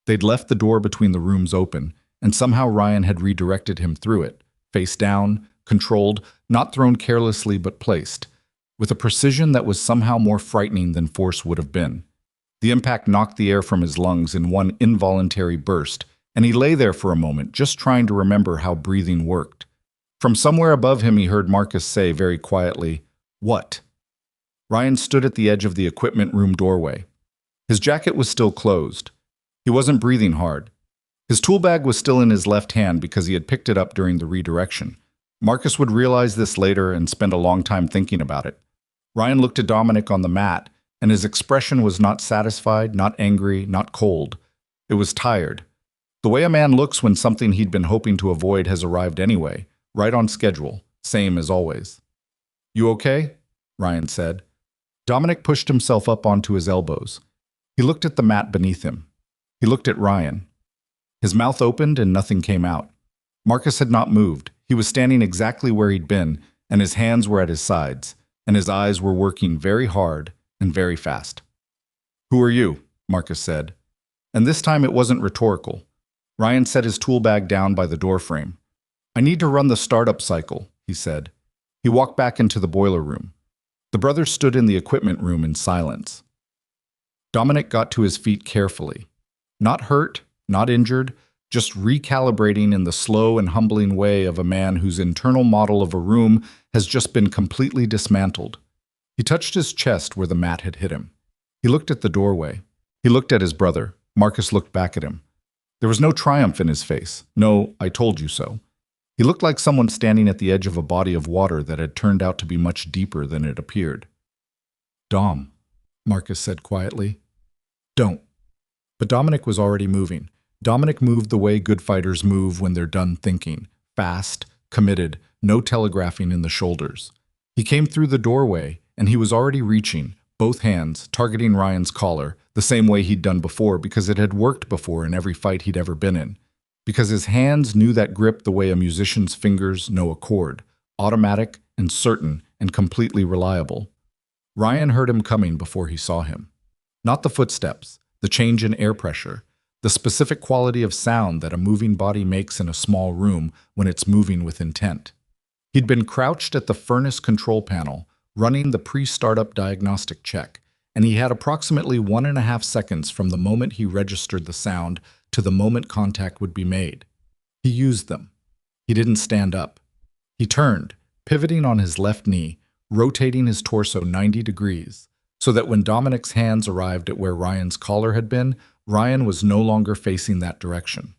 They'd left the door between the rooms open, and somehow Ryan had redirected him through it, face down, controlled, not thrown carelessly but placed, with a precision that was somehow more frightening than force would have been. The impact knocked the air from his lungs in one involuntary burst, and he lay there for a moment, just trying to remember how breathing worked. From somewhere above him he heard Marcus say very quietly, "What?" Ryan stood at the edge of the equipment room doorway. His jacket was still closed. He wasn't breathing hard. His tool bag was still in his left hand because he had picked it up during the redirection. Marcus would realize this later and spend a long time thinking about it. Ryan looked at Dominic on the mat, and his expression was not satisfied, not angry, not cold. It was tired. The way a man looks when something he'd been hoping to avoid has arrived anyway. Right on schedule, same as always. You okay? Ryan said. Dominic pushed himself up onto his elbows. He looked at the mat beneath him. He looked at Ryan. His mouth opened and nothing came out. Marcus had not moved. He was standing exactly where he'd been, and his hands were at his sides, and his eyes were working very hard and very fast. Who are you? Marcus said. And this time it wasn't rhetorical. Ryan set his tool bag down by the doorframe. I need to run the startup cycle, he said. He walked back into the boiler room. The brothers stood in the equipment room in silence. Dominic got to his feet carefully. Not hurt, not injured, just recalibrating in the slow and humbling way of a man whose internal model of a room has just been completely dismantled. He touched his chest where the mat had hit him. He looked at the doorway. He looked at his brother. Marcus looked back at him. There was no triumph in his face. No, I told you so. He looked like someone standing at the edge of a body of water that had turned out to be much deeper than it appeared. Dom, Marcus said quietly. Don't. But Dominic was already moving. Dominic moved the way good fighters move when they're done thinking. Fast, committed, no telegraphing in the shoulders. He came through the doorway, and he was already reaching, both hands, targeting Ryan's collar, the same way he'd done before because it had worked before in every fight he'd ever been in. Because his hands knew that grip the way a musician's fingers know a chord, automatic and certain and completely reliable. Ryan heard him coming before he saw him. Not the footsteps, the change in air pressure, the specific quality of sound that a moving body makes in a small room when it's moving with intent. He'd been crouched at the furnace control panel, running the pre-startup diagnostic check, and he had approximately 1.5 seconds from the moment he registered the sound to the moment contact would be made. He used them. He didn't stand up. He turned, pivoting on his left knee, rotating his torso 90 degrees, so that when Dominic's hands arrived at where Ryan's collar had been, Ryan was no longer facing that direction.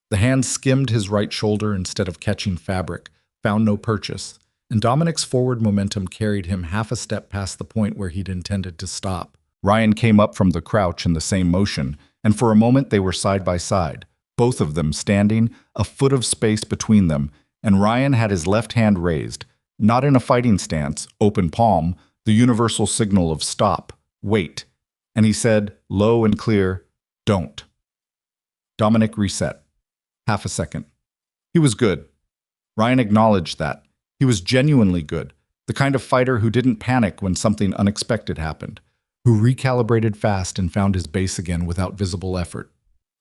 The hands skimmed his right shoulder instead of catching fabric, found no purchase, and Dominic's forward momentum carried him half a step past the point where he'd intended to stop. Ryan came up from the crouch in the same motion, and for a moment they were side by side, both of them standing, a foot of space between them, and Ryan had his left hand raised, not in a fighting stance, open palm, the universal signal of stop, wait, and he said, low and clear, don't. Dominic reset. Half a second. He was good. Ryan acknowledged that. He was genuinely good, the kind of fighter who didn't panic when something unexpected happened, who recalibrated fast and found his base again without visible effort.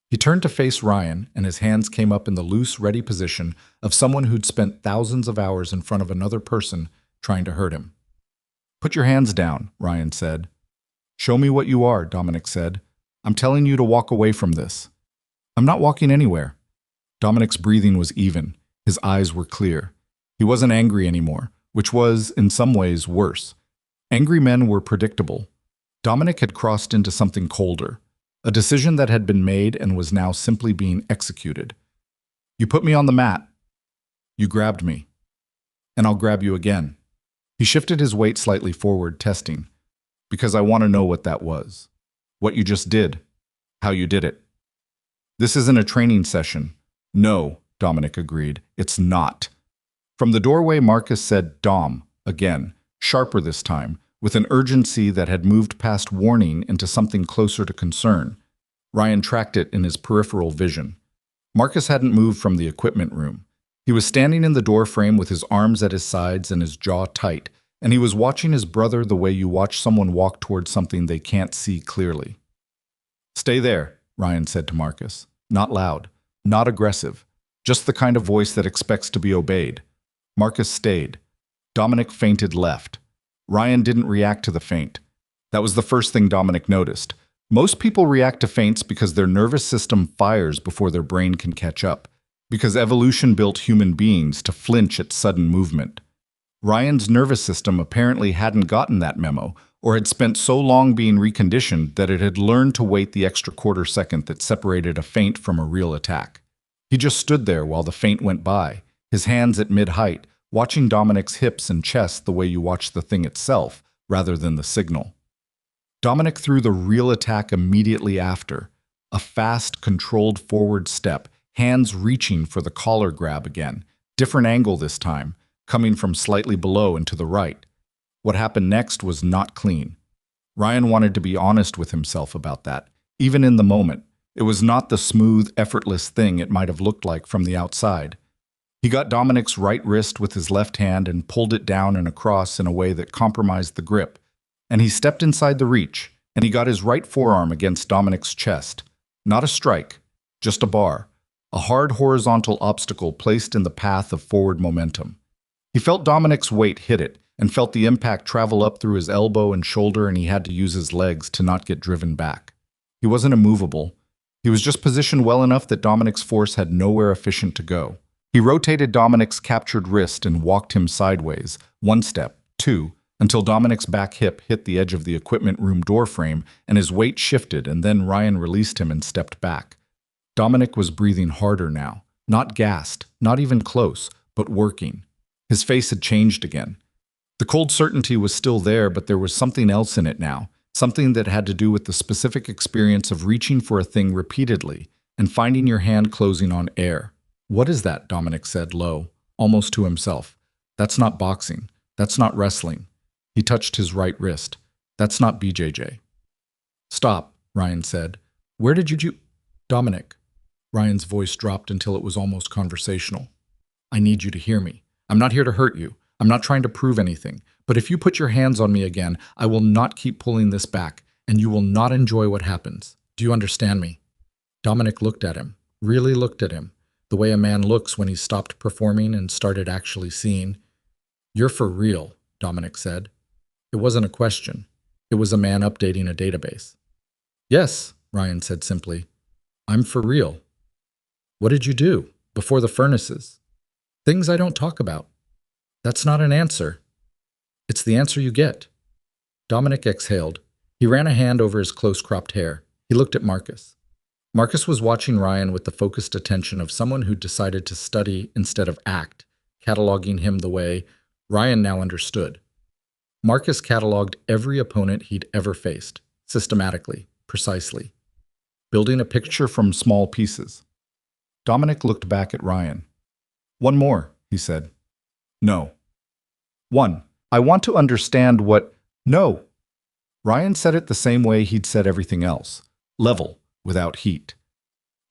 He turned to face Ryan, and his hands came up in the loose, ready position of someone who'd spent thousands of hours in front of another person trying to hurt him. Put your hands down, Ryan said. Show me what you are, Dominic said. I'm telling you to walk away from this. I'm not walking anywhere. Dominic's breathing was even. His eyes were clear. He wasn't angry anymore, which was, in some ways, worse. Angry men were predictable. Dominic had crossed into something colder, a decision that had been made and was now simply being executed. You put me on the mat. You grabbed me. And I'll grab you again. He shifted his weight slightly forward, testing. Because I want to know what that was. What you just did. How you did it. This isn't a training session. No, Dominic agreed. It's not. From the doorway, Marcus said, Dom, again, sharper this time, with an urgency that had moved past warning into something closer to concern. Ryan tracked it in his peripheral vision. Marcus hadn't moved from the equipment room. He was standing in the doorframe with his arms at his sides and his jaw tight, and he was watching his brother the way you watch someone walk towards something they can't see clearly. Stay there, Ryan said to Marcus. Not loud, not aggressive, just the kind of voice that expects to be obeyed. Marcus stayed. Dominic feinted left. Ryan didn't react to the feint. That was the first thing Dominic noticed. Most people react to feints because their nervous system fires before their brain can catch up, because evolution built human beings to flinch at sudden movement. Ryan's nervous system apparently hadn't gotten that memo, or had spent so long being reconditioned that it had learned to wait the extra quarter second that separated a feint from a real attack. He just stood there while the feint went by, his hands at mid-height, watching Dominic's hips and chest the way you watch the thing itself, rather than the signal. Dominic threw the real attack immediately after, a fast, controlled forward step, hands reaching for the collar grab again, different angle this time, coming from slightly below and to the right. What happened next was not clean. Ryan wanted to be honest with himself about that, even in the moment. It was not the smooth, effortless thing it might have looked like from the outside. He got Dominic's right wrist with his left hand and pulled it down and across in a way that compromised the grip. And he stepped inside the reach, and he got his right forearm against Dominic's chest. Not a strike, just a bar, a hard horizontal obstacle placed in the path of forward momentum. He felt Dominic's weight hit it, and felt the impact travel up through his elbow and shoulder, and he had to use his legs to not get driven back. He wasn't immovable. He was just positioned well enough that Dominic's force had nowhere efficient to go. He rotated Dominic's captured wrist and walked him sideways, one step, two, until Dominic's back hip hit the edge of the equipment room doorframe and his weight shifted, and then Ryan released him and stepped back. Dominic was breathing harder now, not gassed, not even close, but working. His face had changed again. The cold certainty was still there, but there was something else in it now, something that had to do with the specific experience of reaching for a thing repeatedly and finding your hand closing on air. "What is that?" Dominic said low, almost to himself. "That's not boxing. That's not wrestling." He touched his right wrist. "That's not BJJ." "Stop," Ryan said. "Where did you— Dominic." Ryan's voice dropped until it was almost conversational. "I need you to hear me. I'm not here to hurt you. I'm not trying to prove anything. But if you put your hands on me again, I will not keep pulling this back, and you will not enjoy what happens. Do you understand me?" Dominic looked at him, really looked at him, the way a man looks when he's stopped performing and started actually seeing. "You're for real," Dominic said. It wasn't a question. It was a man updating a database. "Yes," Ryan said simply. "I'm for real." "What did you do before the furnaces?" "Things I don't talk about." "That's not an answer." "It's the answer you get." Dominic exhaled. He ran a hand over his close-cropped hair. He looked at Marcus. Marcus was watching Ryan with the focused attention of someone who decided to study instead of act, cataloging him the way Ryan now understood. Marcus cataloged every opponent he'd ever faced, systematically, precisely, building a picture from small pieces. Dominic looked back at Ryan. "One more," he said. "No." "One. I want to understand what—" "No." Ryan said it the same way he'd said everything else. Level, without heat.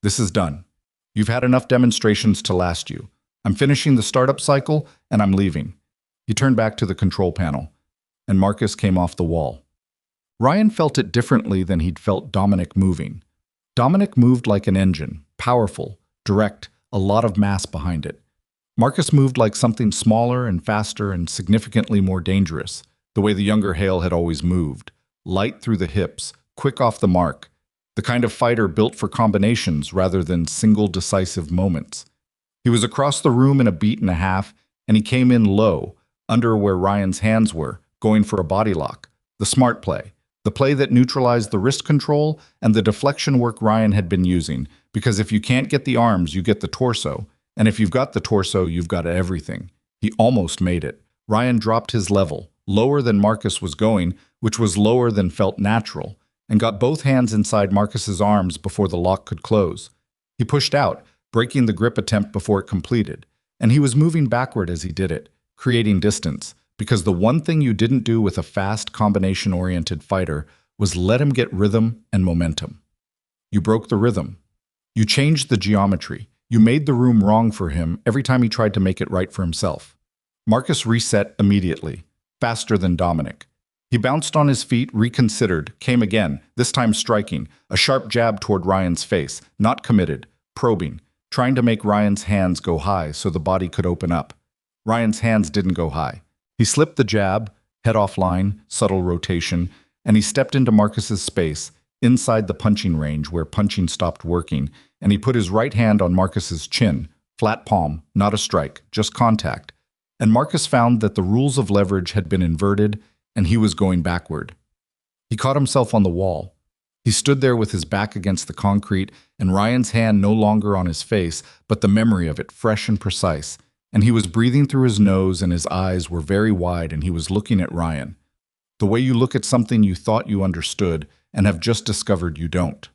"This is done. You've had enough demonstrations to last you. I'm finishing the startup cycle, and I'm leaving." He turned back to the control panel, and Marcus came off the wall. Ryan felt it differently than he'd felt Dominic moving. Dominic moved like an engine, powerful, direct, a lot of mass behind it. Marcus moved like something smaller and faster and significantly more dangerous, the way the younger Hale had always moved, light through the hips, quick off the mark, the kind of fighter built for combinations rather than single decisive moments. He was across the room in a beat and a half, and he came in low, under where Ryan's hands were, going for a body lock, the smart play, the play that neutralized the wrist control and the deflection work Ryan had been using, because if you can't get the arms, you get the torso, and if you've got the torso, you've got everything. He almost made it. Ryan dropped his level, lower than Marcus was going, which was lower than felt natural, and got both hands inside Marcus's arms before the lock could close. He pushed out, breaking the grip attempt before it completed, and he was moving backward as he did it, creating distance, because the one thing you didn't do with a fast, combination-oriented fighter was let him get rhythm and momentum. You broke the rhythm. You changed the geometry. You made the room wrong for him every time he tried to make it right for himself. Marcus reset immediately, faster than Dominic. He bounced on his feet, reconsidered, came again, this time striking, a sharp jab toward Ryan's face, not committed, probing, trying to make Ryan's hands go high so the body could open up. Ryan's hands didn't go high. He slipped the jab, head offline, subtle rotation, and he stepped into Marcus's space, inside the punching range where punching stopped working, and he put his right hand on Marcus's chin, flat palm, not a strike, just contact. And Marcus found that the rules of leverage had been inverted, and he was going backward. He caught himself on the wall. He stood there with his back against the concrete, and Ryan's hand no longer on his face, but the memory of it fresh and precise. And he was breathing through his nose, and his eyes were very wide, and he was looking at Ryan. The way you look at something you thought you understood and have just discovered you don't.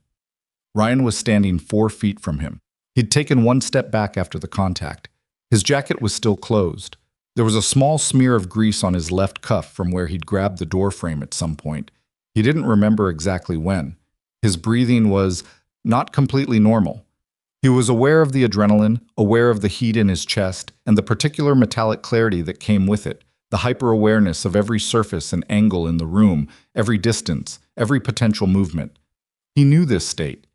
Ryan was standing 4 feet from him. He'd taken one step back after the contact. His jacket was still closed. There was a small smear of grease on his left cuff from where he'd grabbed the door frame at some point. He didn't remember exactly when. His breathing was not completely normal. He was aware of the adrenaline, aware of the heat in his chest, and the particular metallic clarity that came with it, the hyper-awareness of every surface and angle in the room, every distance, every potential movement. He knew this state.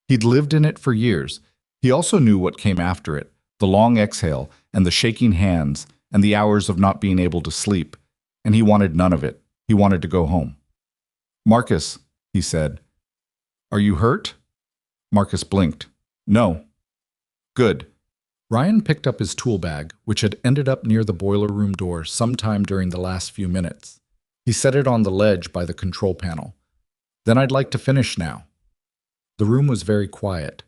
He'd lived in it for years. He also knew what came after it, the long exhale and the shaking hands and the hours of not being able to sleep, and he wanted none of it. He wanted to go home. "Marcus," he said, "are you hurt?" Marcus blinked. No. Good. Ryan picked up his tool bag, which had ended up near the boiler room door sometime during the last few minutes. He set it on the ledge by the control panel. Then I'd like to finish now. The room was very quiet.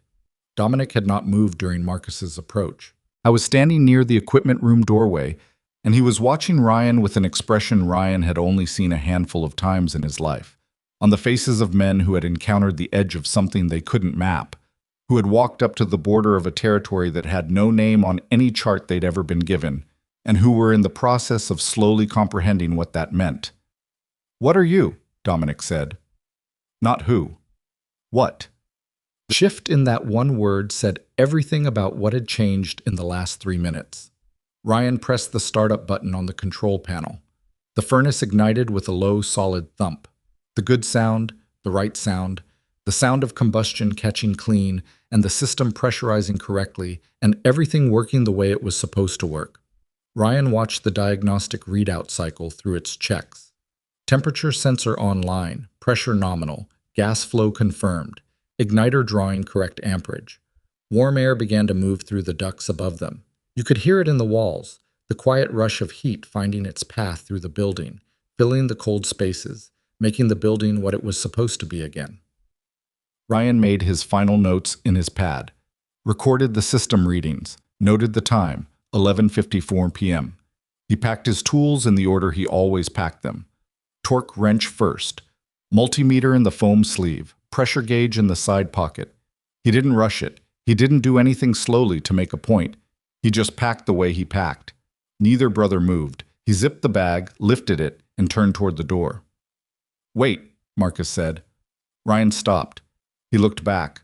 Dominic had not moved during Marcus's approach. I was standing near the equipment room doorway, and he was watching Ryan with an expression Ryan had only seen a handful of times in his life, on the faces of men who had encountered the edge of something they couldn't map, who had walked up to the border of a territory that had no name on any chart they'd ever been given, and who were in the process of slowly comprehending what that meant. "What are you?" Dominic said. Not who. What? The shift in that one word said everything about what had changed in the last 3 minutes. Ryan pressed the startup button on the control panel. The furnace ignited with a low, solid thump. The good sound, the right sound, the sound of combustion catching clean, and the system pressurizing correctly, and everything working the way it was supposed to work. Ryan watched the diagnostic readout cycle through its checks. Temperature sensor online, pressure nominal, gas flow confirmed, igniter drawing correct amperage. Warm air began to move through the ducts above them. You could hear it in the walls, the quiet rush of heat finding its path through the building, filling the cold spaces, making the building what it was supposed to be again. Ryan made his final notes in his pad, recorded the system readings, noted the time, 11:54 p.m. He packed his tools in the order he always packed them. Torque wrench first, multimeter in the foam sleeve, pressure gauge in the side pocket. He didn't rush it. He didn't do anything slowly to make a point. He just packed the way he packed. Neither brother moved. He zipped the bag, lifted it, and turned toward the door. "Wait," Marcus said. Ryan stopped. He looked back.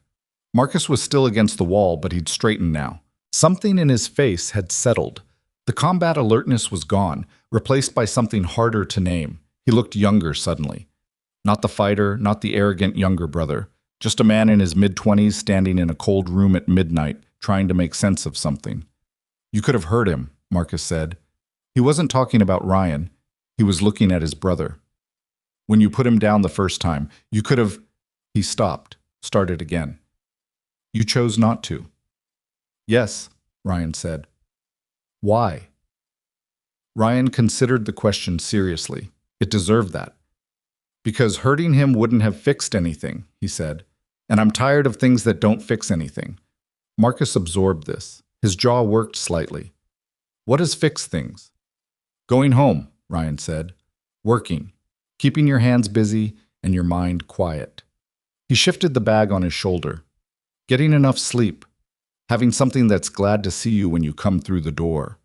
Marcus was still against the wall, but he'd straightened now. Something in his face had settled. The combat alertness was gone, replaced by something harder to name. He looked younger suddenly. Not the fighter, not the arrogant younger brother. Just a man in his mid-20s standing in a cold room at midnight, trying to make sense of something. "You could have heard him," Marcus said. He wasn't talking about Ryan. He was looking at his brother. "When you put him down the first time, you could have—" He stopped, started again. "You chose not to." "Yes," Ryan said. "Why?" Ryan considered the question seriously. It deserved that. "Because hurting him wouldn't have fixed anything," he said. "And I'm tired of things that don't fix anything." Marcus absorbed this. His jaw worked slightly. "What does fix things?" "Going home," Ryan said. "Working. Keeping your hands busy and your mind quiet." He shifted the bag on his shoulder. "Getting enough sleep. Having something that's glad to see you when you come through the door."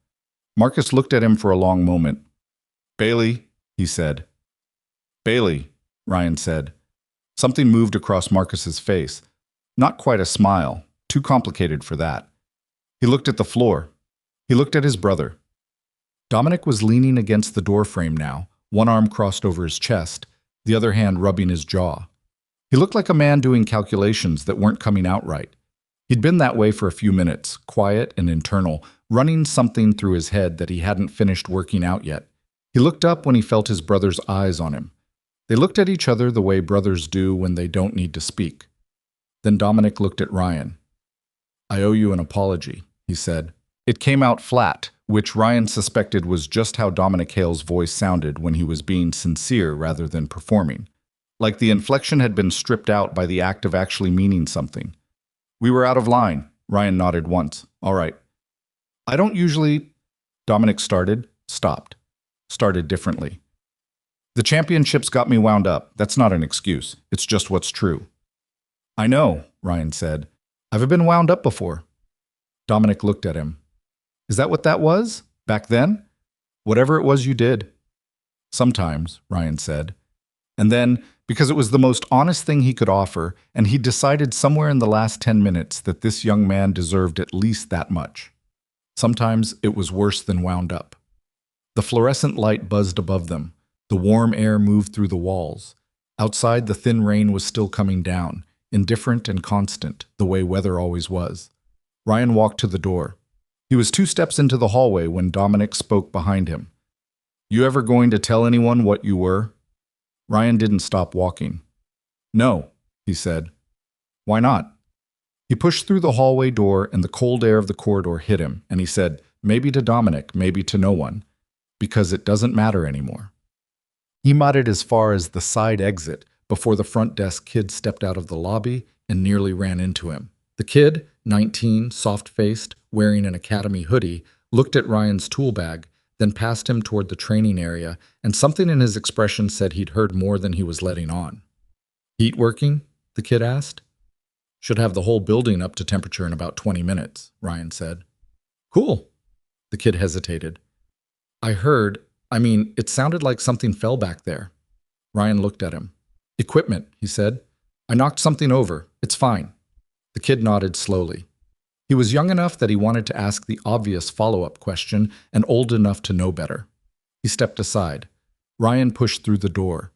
Marcus looked at him for a long moment. "Bailey," he said. "Bailey," Ryan said. Something moved across Marcus's face. Not quite a smile, too complicated for that. He looked at the floor. He looked at his brother. Dominic was leaning against the doorframe now, one arm crossed over his chest, the other hand rubbing his jaw. He looked like a man doing calculations that weren't coming out right. He'd been that way for a few minutes, quiet and internal, running something through his head that he hadn't finished working out yet. He looked up when he felt his brother's eyes on him. They looked at each other the way brothers do when they don't need to speak. Then Dominic looked at Ryan. "I owe you an apology," he said. It came out flat, which Ryan suspected was just how Dominic Hale's voice sounded when he was being sincere rather than performing. Like the inflection had been stripped out by the act of actually meaning something. "We were out of line," Ryan nodded once. "All right." "I don't usually—" Dominic started, stopped, started differently. "The championships got me wound up. That's not an excuse. It's just what's true." "I know," Ryan said. "I've been wound up before." Dominic looked at him. "Is that what that was? Back then? Whatever it was you did?" "Sometimes," Ryan said. And then, because it was the most honest thing he could offer, and he decided somewhere in the last 10 minutes that this young man deserved at least that much. Sometimes it was worse than wound up. The fluorescent light buzzed above them. The warm air moved through the walls. Outside, the thin rain was still coming down, indifferent and constant, the way weather always was. Ryan walked to the door. He was 2 steps into the hallway when Dominic spoke behind him. "You ever going to tell anyone what you were?" Ryan didn't stop walking. "No," he said. "Why not?" He pushed through the hallway door and the cold air of the corridor hit him, and he said, maybe to Dominic, maybe to no one, because it doesn't matter anymore. He muttered as far as the side exit before the front desk kid stepped out of the lobby and nearly ran into him. The kid, 19, soft-faced, wearing an academy hoodie, looked at Ryan's tool bag, then passed him toward the training area, and something in his expression said he'd heard more than he was letting on. Heat working? The kid asked. Should have the whole building up to temperature in about 20 minutes, Ryan said. Cool. The kid hesitated. It sounded like something fell back there. Ryan looked at him. Equipment, he said. I knocked something over. It's fine. The kid nodded slowly. He was young enough that he wanted to ask the obvious follow-up question and old enough to know better. He stepped aside. Ryan pushed through the door.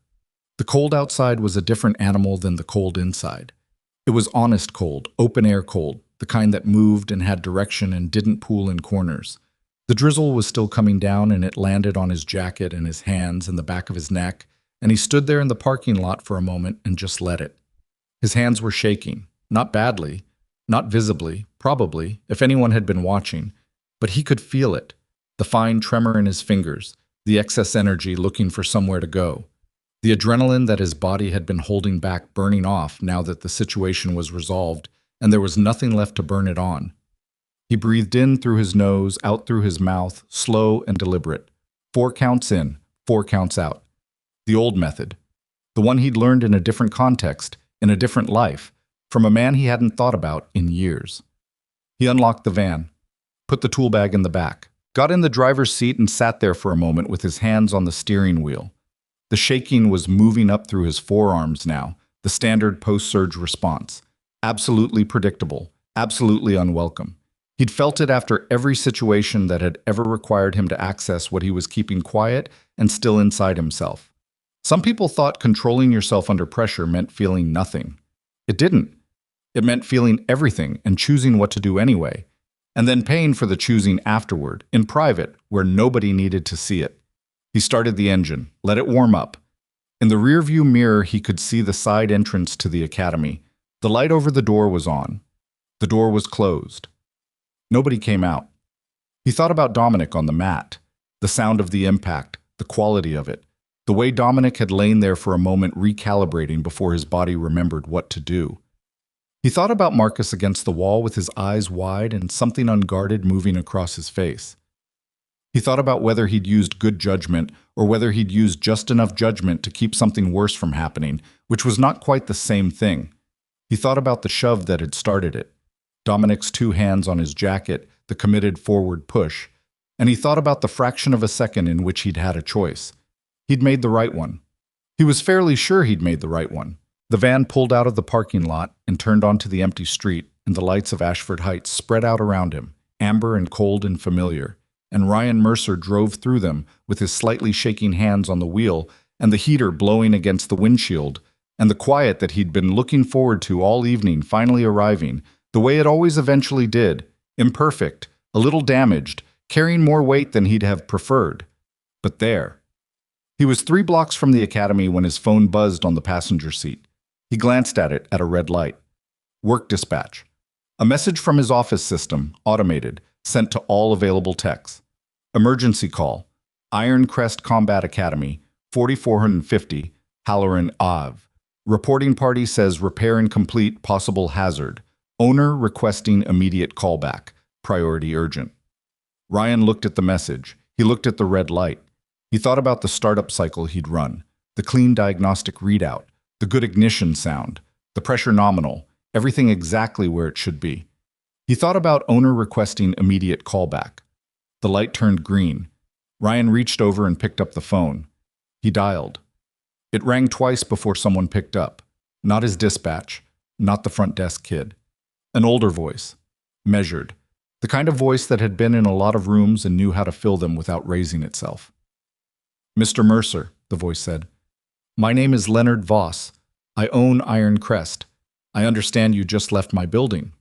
The cold outside was a different animal than the cold inside. It was honest cold, open-air cold, the kind that moved and had direction and didn't pool in corners. The drizzle was still coming down, and it landed on his jacket and his hands and the back of his neck, and he stood there in the parking lot for a moment and just let it. His hands were shaking, not badly, not visibly, probably, if anyone had been watching, but he could feel it, the fine tremor in his fingers, the excess energy looking for somewhere to go, the adrenaline that his body had been holding back burning off now that the situation was resolved and there was nothing left to burn it on. He breathed in through his nose, out through his mouth, slow and deliberate. 4 counts in, 4 counts out. The old method. The one he'd learned in a different context, in a different life, from a man he hadn't thought about in years. He unlocked the van, put the tool bag in the back, got in the driver's seat and sat there for a moment with his hands on the steering wheel. The shaking was moving up through his forearms now, the standard post-surge response. Absolutely predictable, absolutely unwelcome. He'd felt it after every situation that had ever required him to access what he was keeping quiet and still inside himself. Some people thought controlling yourself under pressure meant feeling nothing. It didn't. It meant feeling everything and choosing what to do anyway, and then paying for the choosing afterward, in private, where nobody needed to see it. He started the engine, let it warm up. In the rearview mirror, he could see the side entrance to the academy. The light over the door was on. The door was closed. Nobody came out. He thought about Dominic on the mat, the sound of the impact, the quality of it, the way Dominic had lain there for a moment recalibrating before his body remembered what to do. He thought about Marcus against the wall with his eyes wide and something unguarded moving across his face. He thought about whether he'd used good judgment or whether he'd used just enough judgment to keep something worse from happening, which was not quite the same thing. He thought about the shove that had started it. Dominic's 2 hands on his jacket, the committed forward push, and he thought about the fraction of a second in which he'd had a choice. He'd made the right one. He was fairly sure he'd made the right one. The van pulled out of the parking lot and turned onto the empty street, and the lights of Ashford Heights spread out around him, amber and cold and familiar, and Ryan Mercer drove through them with his slightly shaking hands on the wheel and the heater blowing against the windshield, and the quiet that he'd been looking forward to all evening finally arriving, the way it always eventually did, imperfect, a little damaged, carrying more weight than he'd have preferred. But there. He was 3 blocks from the academy when his phone buzzed on the passenger seat. He glanced at it at a red light. Work dispatch. A message from his office system, automated, sent to all available techs. Emergency call. Iron Crest Combat Academy, 4450, Halloran Ave. Reporting party says repair incomplete, possible hazard. Owner requesting immediate callback. Priority urgent. Ryan looked at the message. He looked at the red light. He thought about the startup cycle he'd run, the clean diagnostic readout, the good ignition sound, the pressure nominal, everything exactly where it should be. He thought about owner requesting immediate callback. The light turned green. Ryan reached over and picked up the phone. He dialed. It rang twice before someone picked up. Not his dispatch, not the front desk kid. An older voice, measured, the kind of voice that had been in a lot of rooms and knew how to fill them without raising itself. Mr. Mercer, the voice said. My name is Leonard Voss. I own Iron Crest. I understand you just left my building.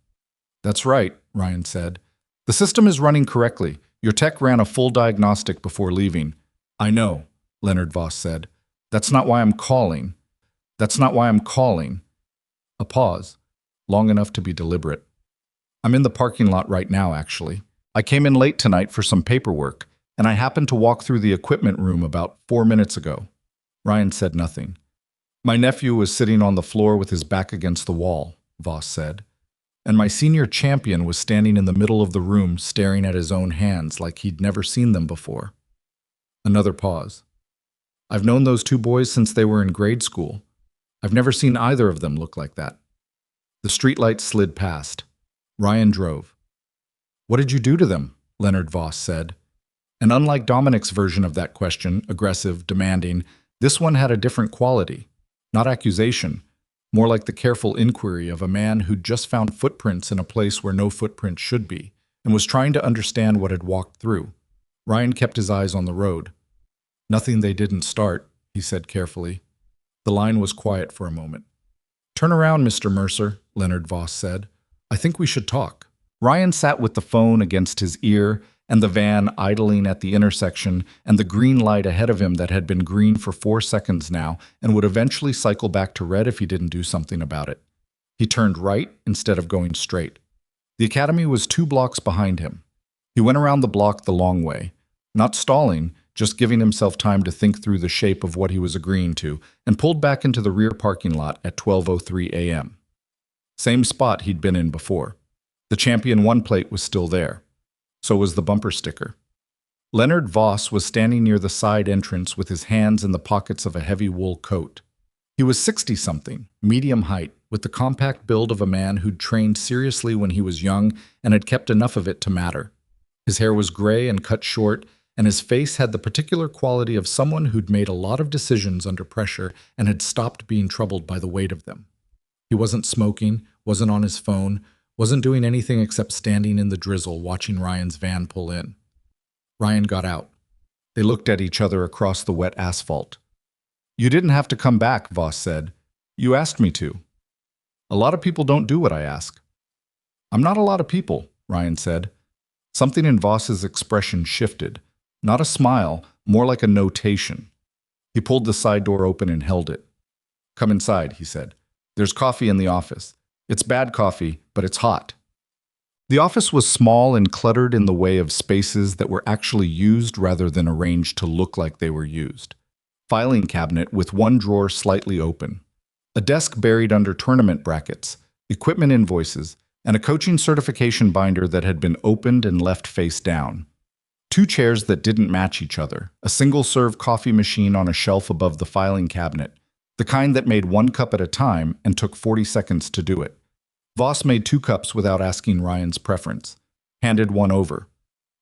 That's right, Ryan said. The system is running correctly. Your tech ran a full diagnostic before leaving. I know, Leonard Voss said. That's not why I'm calling. A pause, long enough to be deliberate. I'm in the parking lot right now, actually. I came in late tonight for some paperwork, and I happened to walk through the equipment room about 4 minutes ago. Ryan said nothing. My nephew was sitting on the floor with his back against the wall, Voss said, and my senior champion was standing in the middle of the room staring at his own hands like he'd never seen them before. Another pause. I've known those two boys since they were in grade school. I've never seen either of them look like that. The streetlights slid past. Ryan drove. What did you do to them? Leonard Voss said. And unlike Dominic's version of that question, aggressive, demanding, this one had a different quality. Not accusation, more like the careful inquiry of a man who'd just found footprints in a place where no footprints should be, and was trying to understand what had walked through. Ryan kept his eyes on the road. Nothing they didn't start, he said carefully. The line was quiet for a moment. Turn around, Mr. Mercer, Leonard Voss said. I think we should talk. Ryan sat with the phone against his ear, and the van idling at the intersection, and the green light ahead of him that had been green for 4 seconds now and would eventually cycle back to red if he didn't do something about it. He turned right instead of going straight. The academy was 2 blocks behind him. He went around the block the long way, not stalling, just giving himself time to think through the shape of what he was agreeing to, and pulled back into the rear parking lot at 12:03 a.m. Same spot he'd been in before. The Champion 1 plate was still there. So was the bumper sticker. Leonard Voss was standing near the side entrance with his hands in the pockets of a heavy wool coat. He was 60-something, medium height, with the compact build of a man who'd trained seriously when he was young and had kept enough of it to matter. His hair was gray and cut short, and his face had the particular quality of someone who'd made a lot of decisions under pressure and had stopped being troubled by the weight of them. He wasn't smoking, wasn't on his phone, wasn't doing anything except standing in the drizzle watching Ryan's van pull in. Ryan got out. They looked at each other across the wet asphalt. You didn't have to come back, Voss said. You asked me to. A lot of people don't do what I ask. I'm not a lot of people, Ryan said. Something in Voss's expression shifted. Not a smile, more like a notation. He pulled the side door open and held it. Come inside, he said. There's coffee in the office. It's bad coffee, but it's hot. The office was small and cluttered in the way of spaces that were actually used rather than arranged to look like they were used. Filing cabinet with one drawer slightly open. A desk buried under tournament brackets, equipment invoices, and a coaching certification binder that had been opened and left face down. 2 chairs that didn't match each other, a single-serve coffee machine on a shelf above the filing cabinet, the kind that made 1 cup at a time and took 40 seconds to do it. Voss made 2 cups without asking Ryan's preference, handed one over.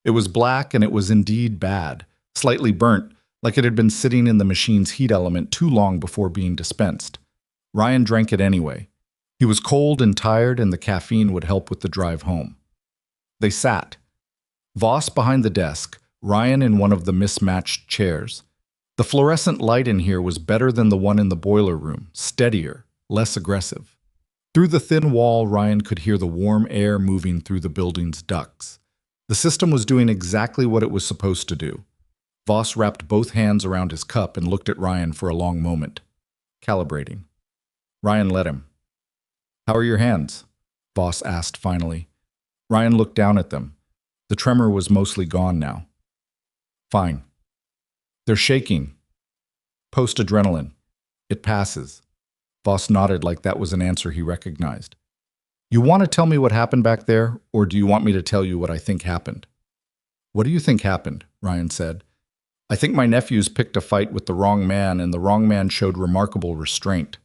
It was black and it was indeed bad, slightly burnt, like it had been sitting in the machine's heat element too long before being dispensed. Ryan drank it anyway. He was cold and tired, and the caffeine would help with the drive home. They sat. Voss behind the desk, Ryan in one of the mismatched chairs. The fluorescent light in here was better than the one in the boiler room, steadier, less aggressive. Through the thin wall, Ryan could hear the warm air moving through the building's ducts. The system was doing exactly what it was supposed to do. Voss wrapped both hands around his cup and looked at Ryan for a long moment, calibrating. Ryan let him. How are your hands? Voss asked finally. Ryan looked down at them. The tremor was mostly gone now. Fine. They're shaking. Post-adrenaline. It passes. Voss nodded like that was an answer he recognized. You want to tell me what happened back there, or do you want me to tell you what I think happened? What do you think happened? Ryan said. I think my nephews picked a fight with the wrong man, and the wrong man showed remarkable restraint.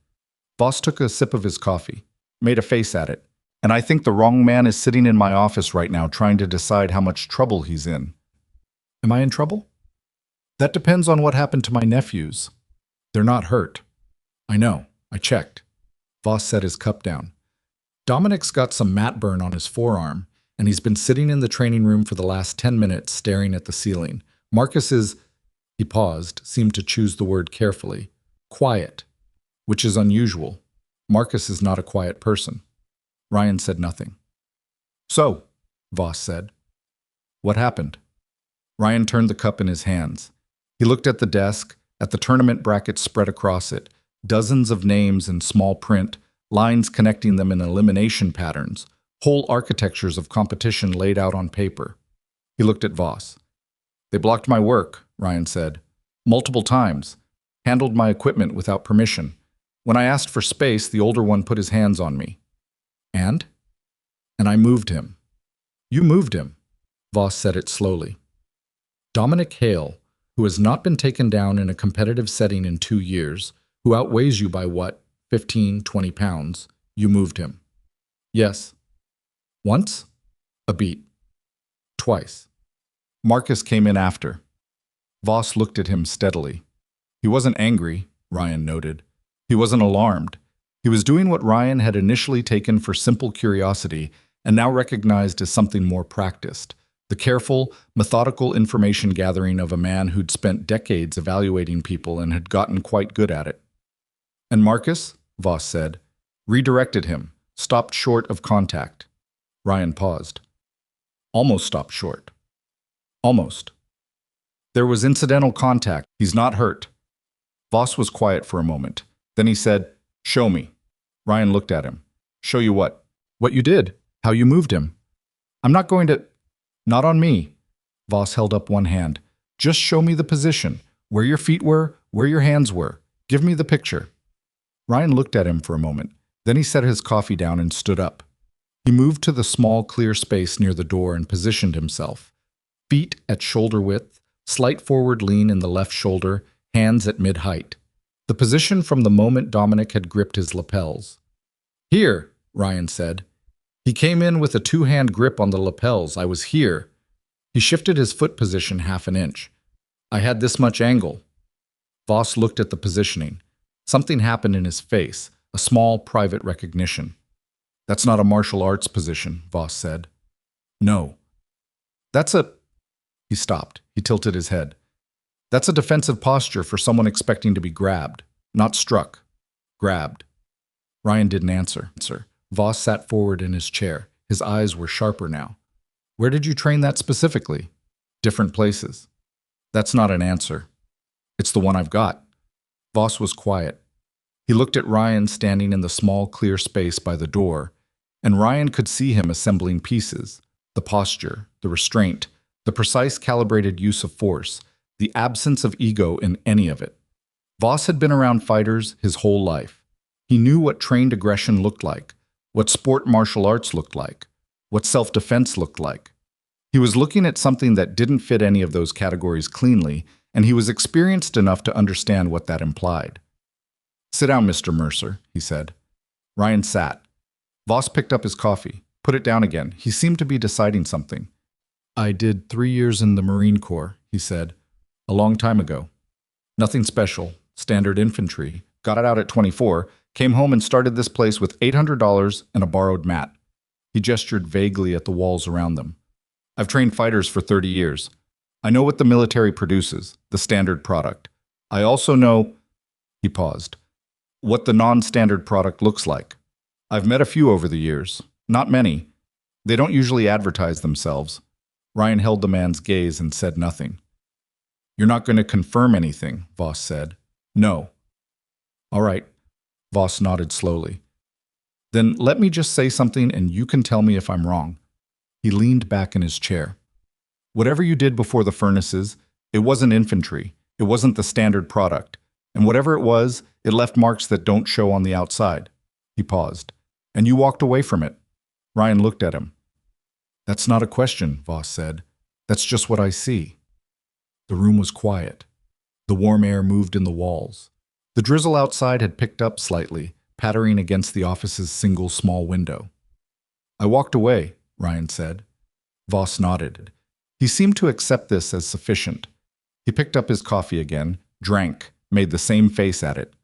Voss took a sip of his coffee, made a face at it, and I think the wrong man is sitting in my office right now trying to decide how much trouble he's in. Am I in trouble? That depends on what happened to my nephews. They're not hurt. I know. I checked. Voss set his cup down. Dominic's got some mat burn on his forearm, and he's been sitting in the training room for the last 10 minutes staring at the ceiling. Marcus is, he paused, seemed to choose the word carefully, quiet, which is unusual. Marcus is not a quiet person. Ryan said nothing. So, Voss said. What happened? Ryan turned the cup in his hands. He looked at the desk, at the tournament brackets spread across it, dozens of names in small print, lines connecting them in elimination patterns, Whole architectures of competition laid out on paper. He looked at Voss. They blocked my work, Ryan said. Multiple times. Handled my equipment without permission. When I asked for space, the older one put his hands on me. And? And I moved him. You moved him, Voss said it slowly. Dominic Hale, who has not been taken down in a competitive setting in 2 years, who outweighs you by what, 15, 20 pounds, you moved him. Yes. Once? A beat. Twice. Marcus came in after. Voss looked at him steadily. He wasn't angry, Ryan noted. He wasn't alarmed. He was doing what Ryan had initially taken for simple curiosity and now recognized as something more practiced. The careful, methodical information gathering of a man who'd spent decades evaluating people and had gotten quite good at it. And Marcus, Voss said, redirected him, stopped short of contact. Ryan paused. Almost stopped short. Almost. There was incidental contact. He's not hurt. Voss was quiet for a moment. Then he said, Show me. Ryan looked at him. Show you what? What you did. How you moved him. I'm not going to... Not on me. Voss held up one hand. Just show me the position. Where your feet were, where your hands were. Give me the picture. Ryan looked at him for a moment. Then he set his coffee down and stood up. He moved to the small, clear space near the door and positioned himself. Feet at shoulder width, slight forward lean in the left shoulder, hands at mid-height. The position from the moment Dominic had gripped his lapels. Here, Ryan said. He came in with a two-hand grip on the lapels. I was here. He shifted his foot position half an inch. I had this much angle. Voss looked at the positioning. Something happened in his face, a small private recognition. That's not a martial arts position, Voss said. No. That's a... He stopped. He tilted his head. That's a defensive posture for someone expecting to be grabbed, not struck. Grabbed. Ryan didn't answer. Voss sat forward in his chair. His eyes were sharper now. Where did you train that specifically? Different places. That's not an answer. It's the one I've got. Voss was quiet. He looked at Ryan standing in the small, clear space by the door, and Ryan could see him assembling pieces. The posture, the restraint, the precise calibrated use of force, the absence of ego in any of it. Voss had been around fighters his whole life. He knew what trained aggression looked like, what sport martial arts looked like, what self-defense looked like. He was looking at something that didn't fit any of those categories cleanly, and he was experienced enough to understand what that implied. Sit down, Mr. Mercer, he said. Ryan sat. Voss picked up his coffee, put it down again. He seemed to be deciding something. I did 3 years in the Marine Corps, he said. A long time ago. Nothing special, standard infantry. Got it out at 24, came home and started this place with $800 and a borrowed mat. He gestured vaguely at the walls around them. I've trained fighters for 30 years. I know what the military produces, the standard product. I also know, he paused, what the non-standard product looks like. I've met a few over the years, not many. They don't usually advertise themselves. Ryan held the man's gaze and said nothing. You're not going to confirm anything, Voss said. No. All right. Voss nodded slowly. Then let me just say something and you can tell me if I'm wrong. He leaned back in his chair. Whatever you did before the furnaces, it wasn't infantry. It wasn't the standard product. And whatever it was, it left marks that don't show on the outside. He paused. And you walked away from it. Ryan looked at him. That's not a question, Voss said. That's just what I see. The room was quiet. The warm air moved in the walls. The drizzle outside had picked up slightly, pattering against the office's single small window. I walked away, Ryan said. Voss nodded. He seemed to accept this as sufficient. He picked up his coffee again, drank, made the same face at it.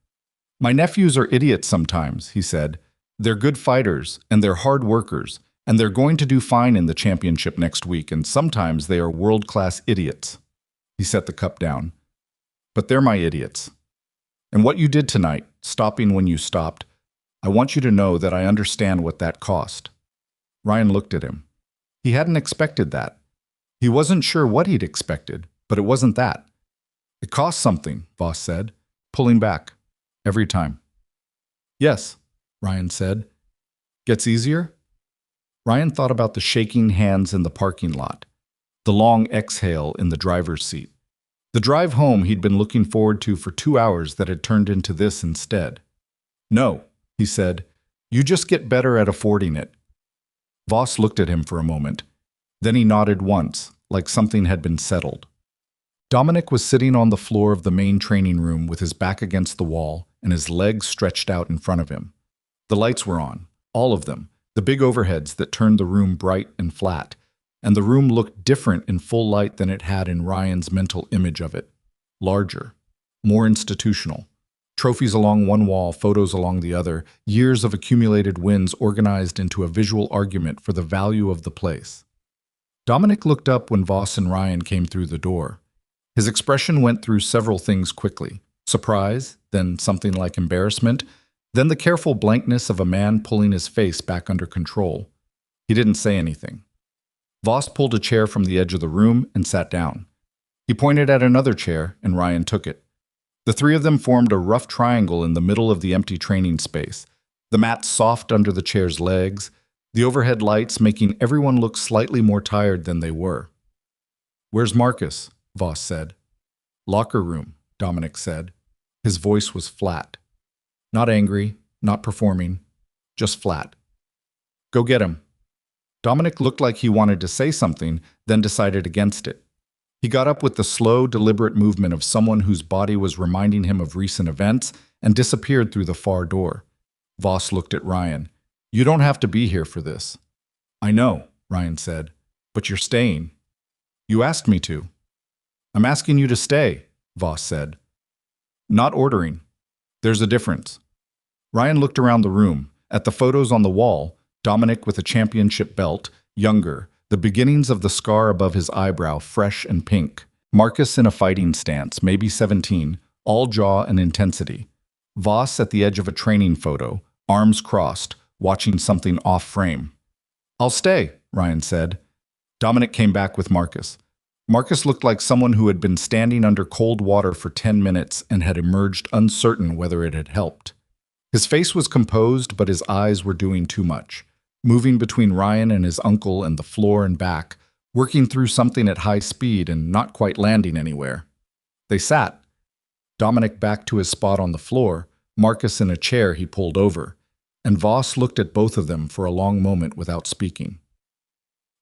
My nephews are idiots sometimes, he said. They're good fighters, and they're hard workers, and they're going to do fine in the championship next week, and sometimes they are world-class idiots. He set the cup down. But they're my idiots. And what you did tonight, stopping when you stopped, I want you to know that I understand what that cost. Ryan looked at him. He hadn't expected that. He wasn't sure what he'd expected, but it wasn't that. It cost something, Voss said, pulling back, every time. Yes, Ryan said. Gets easier? Ryan thought about the shaking hands in the parking lot, the long exhale in the driver's seat. The drive home he'd been looking forward to for 2 hours that had turned into this instead. "No," he said. "You just get better at affording it." Voss looked at him for a moment. Then he nodded once, like something had been settled. Dominic was sitting on the floor of the main training room with his back against the wall and his legs stretched out in front of him. The lights were on, all of them, the big overheads that turned the room bright and flat, and the room looked different in full light than it had in Ryan's mental image of it. Larger, more institutional. Trophies along one wall, photos along the other, years of accumulated wins organized into a visual argument for the value of the place. Dominic looked up when Voss and Ryan came through the door. His expression went through several things quickly. Surprise, then something like embarrassment, then the careful blankness of a man pulling his face back under control. He didn't say anything. Voss pulled a chair from the edge of the room and sat down. He pointed at another chair, and Ryan took it. The three of them formed a rough triangle in the middle of the empty training space, the mat soft under the chair's legs, the overhead lights making everyone look slightly more tired than they were. "Where's Marcus?" Voss said. "Locker room," Dominic said. His voice was flat. Not angry, not performing, just flat. "Go get him." Dominic looked like he wanted to say something, then decided against it. He got up with the slow, deliberate movement of someone whose body was reminding him of recent events and disappeared through the far door. Voss looked at Ryan. "You don't have to be here for this." "I know," Ryan said, "but you're staying." "You asked me to." "I'm asking you to stay," Voss said. "Not ordering. There's a difference." Ryan looked around the room. At the photos on the wall, Dominic with a championship belt, younger, the beginnings of the scar above his eyebrow fresh and pink. Marcus in a fighting stance, maybe 17, all jaw and intensity. Voss at the edge of a training photo, arms crossed, watching something off frame. "I'll stay," Ryan said. Dominic came back with Marcus. Marcus looked like someone who had been standing under cold water for 10 minutes and had emerged uncertain whether it had helped. His face was composed, but his eyes were doing too much, moving between Ryan and his uncle and the floor and back, working through something at high speed and not quite landing anywhere. They sat. Dominic back to his spot on the floor, Marcus in a chair he pulled over, and Voss looked at both of them for a long moment without speaking.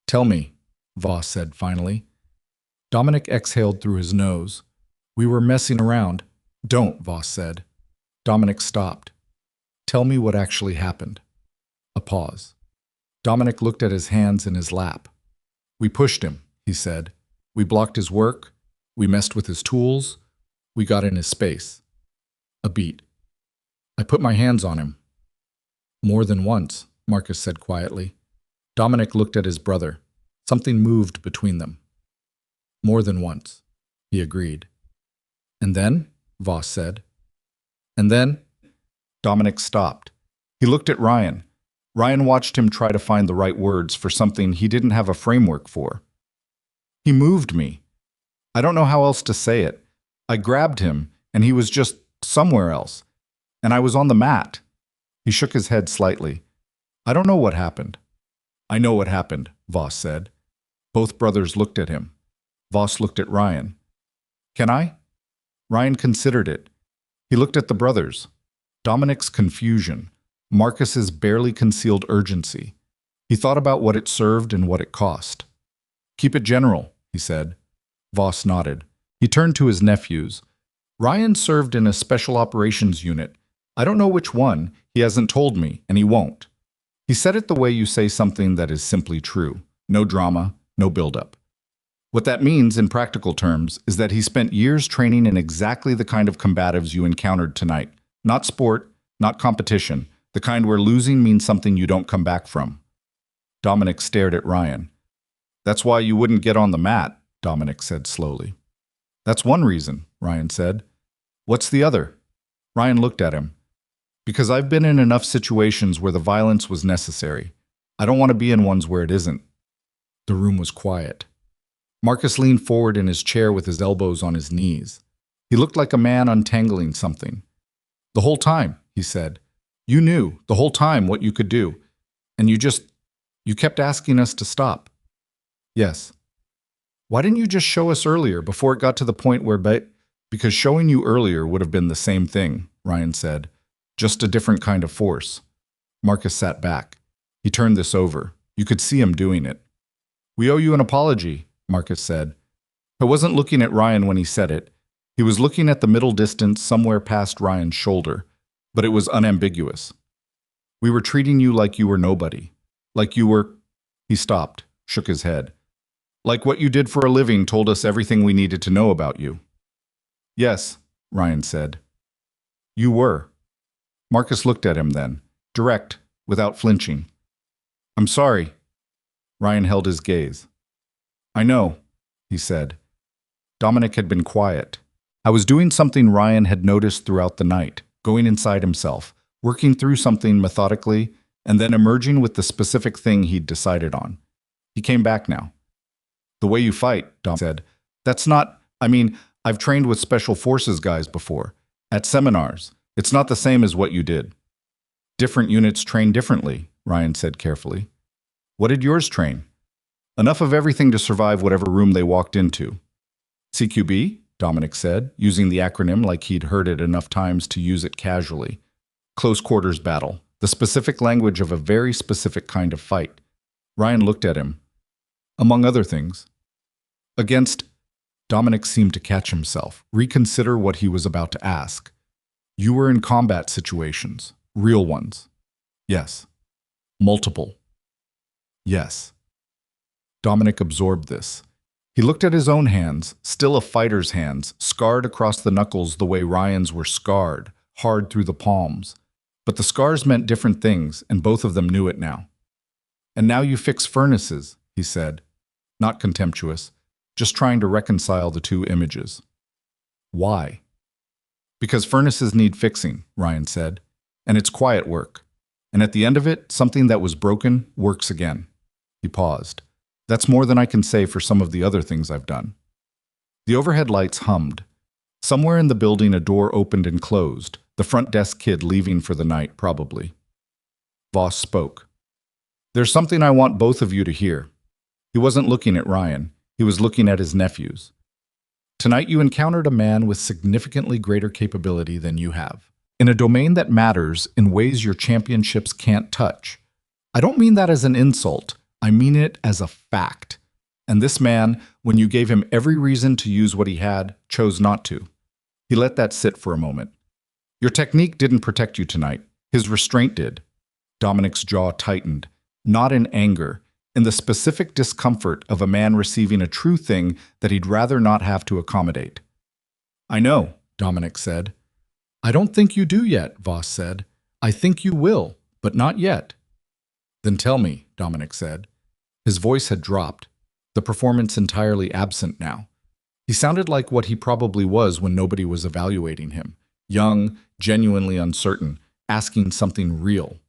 "Tell me," Voss said finally. Dominic exhaled through his nose. "We were messing around." "Don't," Voss said. Dominic stopped. "Tell me what actually happened." A pause. Dominic looked at his hands in his lap. "We pushed him," he said. "We blocked his work. We messed with his tools. We got in his space." A beat. "I put my hands on him." "More than once," Marcus said quietly. Dominic looked at his brother. Something moved between them. "More than once," he agreed. "And then?" Voss said. "And then?" Dominic stopped. He looked at Ryan. Ryan watched him try to find the right words for something he didn't have a framework for. "He moved me. I don't know how else to say it. I grabbed him, and he was just somewhere else. And I was on the mat." He shook his head slightly. "I don't know what happened." "I know what happened," Voss said. Both brothers looked at him. Voss looked at Ryan. "Can I?" Ryan considered it. He looked at the brothers. Dominic's confusion, Marcus's barely concealed urgency. He thought about what it served and what it cost. "Keep it general," he said. Voss nodded. He turned to his nephews. "Ryan served in a special operations unit. I don't know which one. He hasn't told me, and he won't." He said it the way you say something that is simply true. No drama, no buildup. What that means, in practical terms, is that he spent years training in exactly the kind of combatives you encountered tonight. Not sport, not competition, the kind where losing means something you don't come back from. Dominic stared at Ryan. "That's why you wouldn't get on the mat," Dominic said slowly. "That's one reason," Ryan said. "What's the other?" Ryan looked at him. "Because I've been in enough situations where the violence was necessary. I don't want to be in ones where it isn't." The room was quiet. Marcus leaned forward in his chair with his elbows on his knees. He looked like a man untangling something. "The whole time," he said. "You knew, the whole time, what you could do. And you just You kept asking us to stop. Yes. Why didn't you just show us earlier before it got to the point where because showing you earlier would have been the same thing, Ryan said. Just a different kind of force. Marcus sat back. He turned this over. You could see him doing it. We owe you an apology, Marcus said. I wasn't looking at Ryan when he said it. He was looking at the middle distance somewhere past Ryan's shoulder, but it was unambiguous. We were treating you like you were nobody. Like you were... He stopped, shook his head. Like what you did for a living told us everything we needed to know about you. Yes, Ryan said. You were. Marcus looked at him then, direct, without flinching. I'm sorry. Ryan held his gaze. I know, he said. Dominic had been quiet. I was doing something Ryan had noticed throughout the night, going inside himself, working through something methodically, and then emerging with the specific thing he'd decided on. He came back now. The way you fight, Dom said. That's not, I've trained with special forces guys before. At seminars. It's not the same as what you did. Different units train differently, Ryan said carefully. What did yours train? Enough of everything to survive whatever room they walked into. CQB? Dominic said, using the acronym like he'd heard it enough times to use it casually. Close quarters battle. The specific language of a very specific kind of fight. Ryan looked at him. Among other things. Against... Dominic seemed to catch himself, reconsider what he was about to ask. You were in combat situations. Real ones. Yes. Multiple. Yes. Dominic absorbed this. He looked at his own hands, still a fighter's hands, scarred across the knuckles the way Ryan's were scarred, hard through the palms. But the scars meant different things, and both of them knew it now. And now you fix furnaces, he said. Not contemptuous, just trying to reconcile the two images. Why? Because furnaces need fixing, Ryan said, and it's quiet work. And at the end of it, something that was broken works again. He paused. That's more than I can say for some of the other things I've done. The overhead lights hummed. Somewhere in the building a door opened and closed, the front desk kid leaving for the night, probably. Voss spoke. There's something I want both of you to hear. He wasn't looking at Ryan. He was looking at his nephews. Tonight you encountered a man with significantly greater capability than you have, in a domain that matters in ways your championships can't touch. I don't mean that as an insult. I mean it as a fact. And this man, when you gave him every reason to use what he had, chose not to. He let that sit for a moment. Your technique didn't protect you tonight. His restraint did. Dominic's jaw tightened, not in anger, in the specific discomfort of a man receiving a true thing that he'd rather not have to accommodate. I know, Dominic said. I don't think you do yet, Voss said. I think you will, but not yet. Then tell me, Dominic said. His voice had dropped, the performance entirely absent now. He sounded like what he probably was when nobody was evaluating him. Young, genuinely uncertain, asking something real.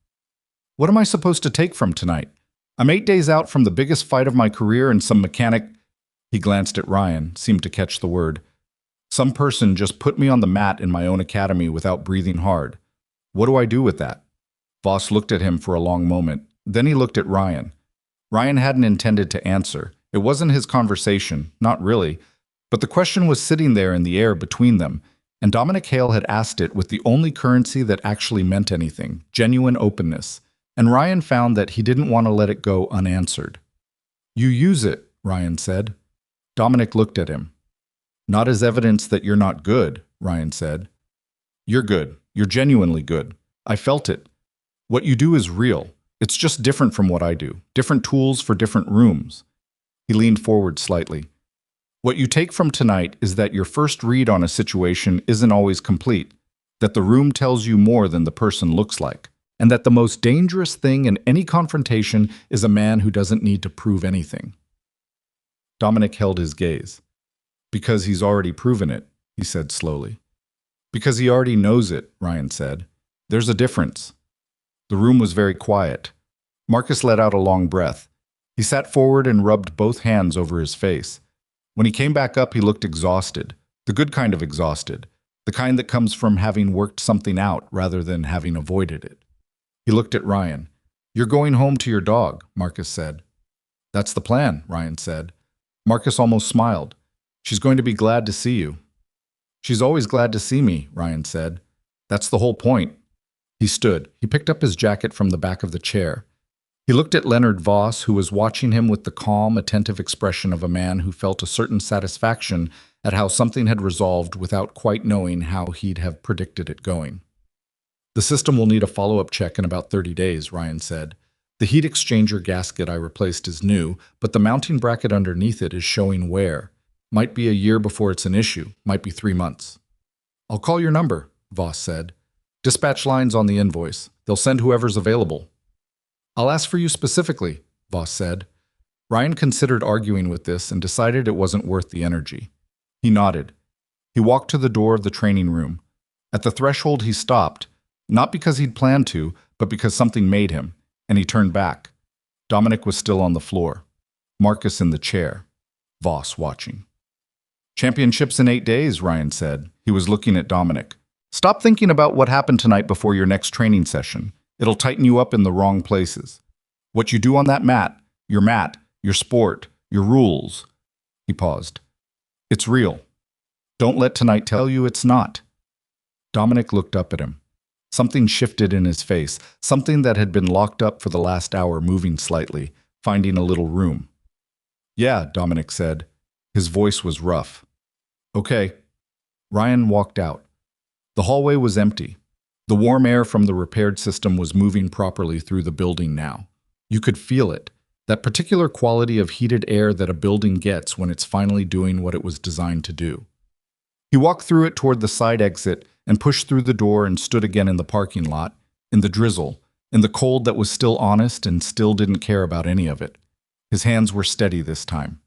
What am I supposed to take from tonight? I'm 8 days out from the biggest fight of my career and some mechanic... He glanced at Ryan, seemed to catch the word. Some person just put me on the mat in my own academy without breathing hard. What do I do with that? Voss looked at him for a long moment. Then he looked at Ryan. Ryan hadn't intended to answer. It wasn't his conversation, not really. But the question was sitting there in the air between them, and Dominic Hale had asked it with the only currency that actually meant anything, genuine openness. And Ryan found that he didn't want to let it go unanswered. You use it, Ryan said. Dominic looked at him. Not as evidence that you're not good, Ryan said. You're good. You're genuinely good. I felt it. What you do is real. It's just different from what I do. Different tools for different rooms. He leaned forward slightly. What you take from tonight is that your first read on a situation isn't always complete, that the room tells you more than the person looks like, and that the most dangerous thing in any confrontation is a man who doesn't need to prove anything. Dominic held his gaze. Because he's already proven it, he said slowly. Because he already knows it, Ryan said. There's a difference. The room was very quiet. Marcus let out a long breath. He sat forward and rubbed both hands over his face. When he came back up, he looked exhausted. The good kind of exhausted. The kind that comes from having worked something out rather than having avoided it. He looked at Ryan. You're going home to your dog, Marcus said. That's the plan, Ryan said. Marcus almost smiled. She's going to be glad to see you. She's always glad to see me, Ryan said. That's the whole point. He stood. He picked up his jacket from the back of the chair. He looked at Leonard Voss, who was watching him with the calm, attentive expression of a man who felt a certain satisfaction at how something had resolved without quite knowing how he'd have predicted it going. The system will need a follow-up check in about 30 days, Ryan said. The heat exchanger gasket I replaced is new, but the mounting bracket underneath it is showing wear. Might be a year before it's an issue, might be 3 months. I'll call your number, Voss said. Dispatch line's on the invoice. They'll send whoever's available. I'll ask for you specifically, Voss said. Ryan considered arguing with this and decided it wasn't worth the energy. He nodded. He walked to the door of the training room. At the threshold he stopped, not because he'd planned to, but because something made him, and he turned back. Dominic was still on the floor. Marcus in the chair. Voss watching. Championships in 8 days, Ryan said. He was looking at Dominic. Stop thinking about what happened tonight before your next training session. It'll tighten you up in the wrong places. What you do on that mat, your sport, your rules. He paused. It's real. Don't let tonight tell you it's not. Dominic looked up at him. Something shifted in his face, something that had been locked up for the last hour moving slightly, finding a little room. Yeah, Dominic said. His voice was rough. Okay. Ryan walked out. The hallway was empty. The warm air from the repaired system was moving properly through the building now. You could feel it, that particular quality of heated air that a building gets when it's finally doing what it was designed to do. He walked through it toward the side exit and pushed through the door and stood again in the parking lot, in the drizzle, in the cold that was still honest and still didn't care about any of it. His hands were steady this time.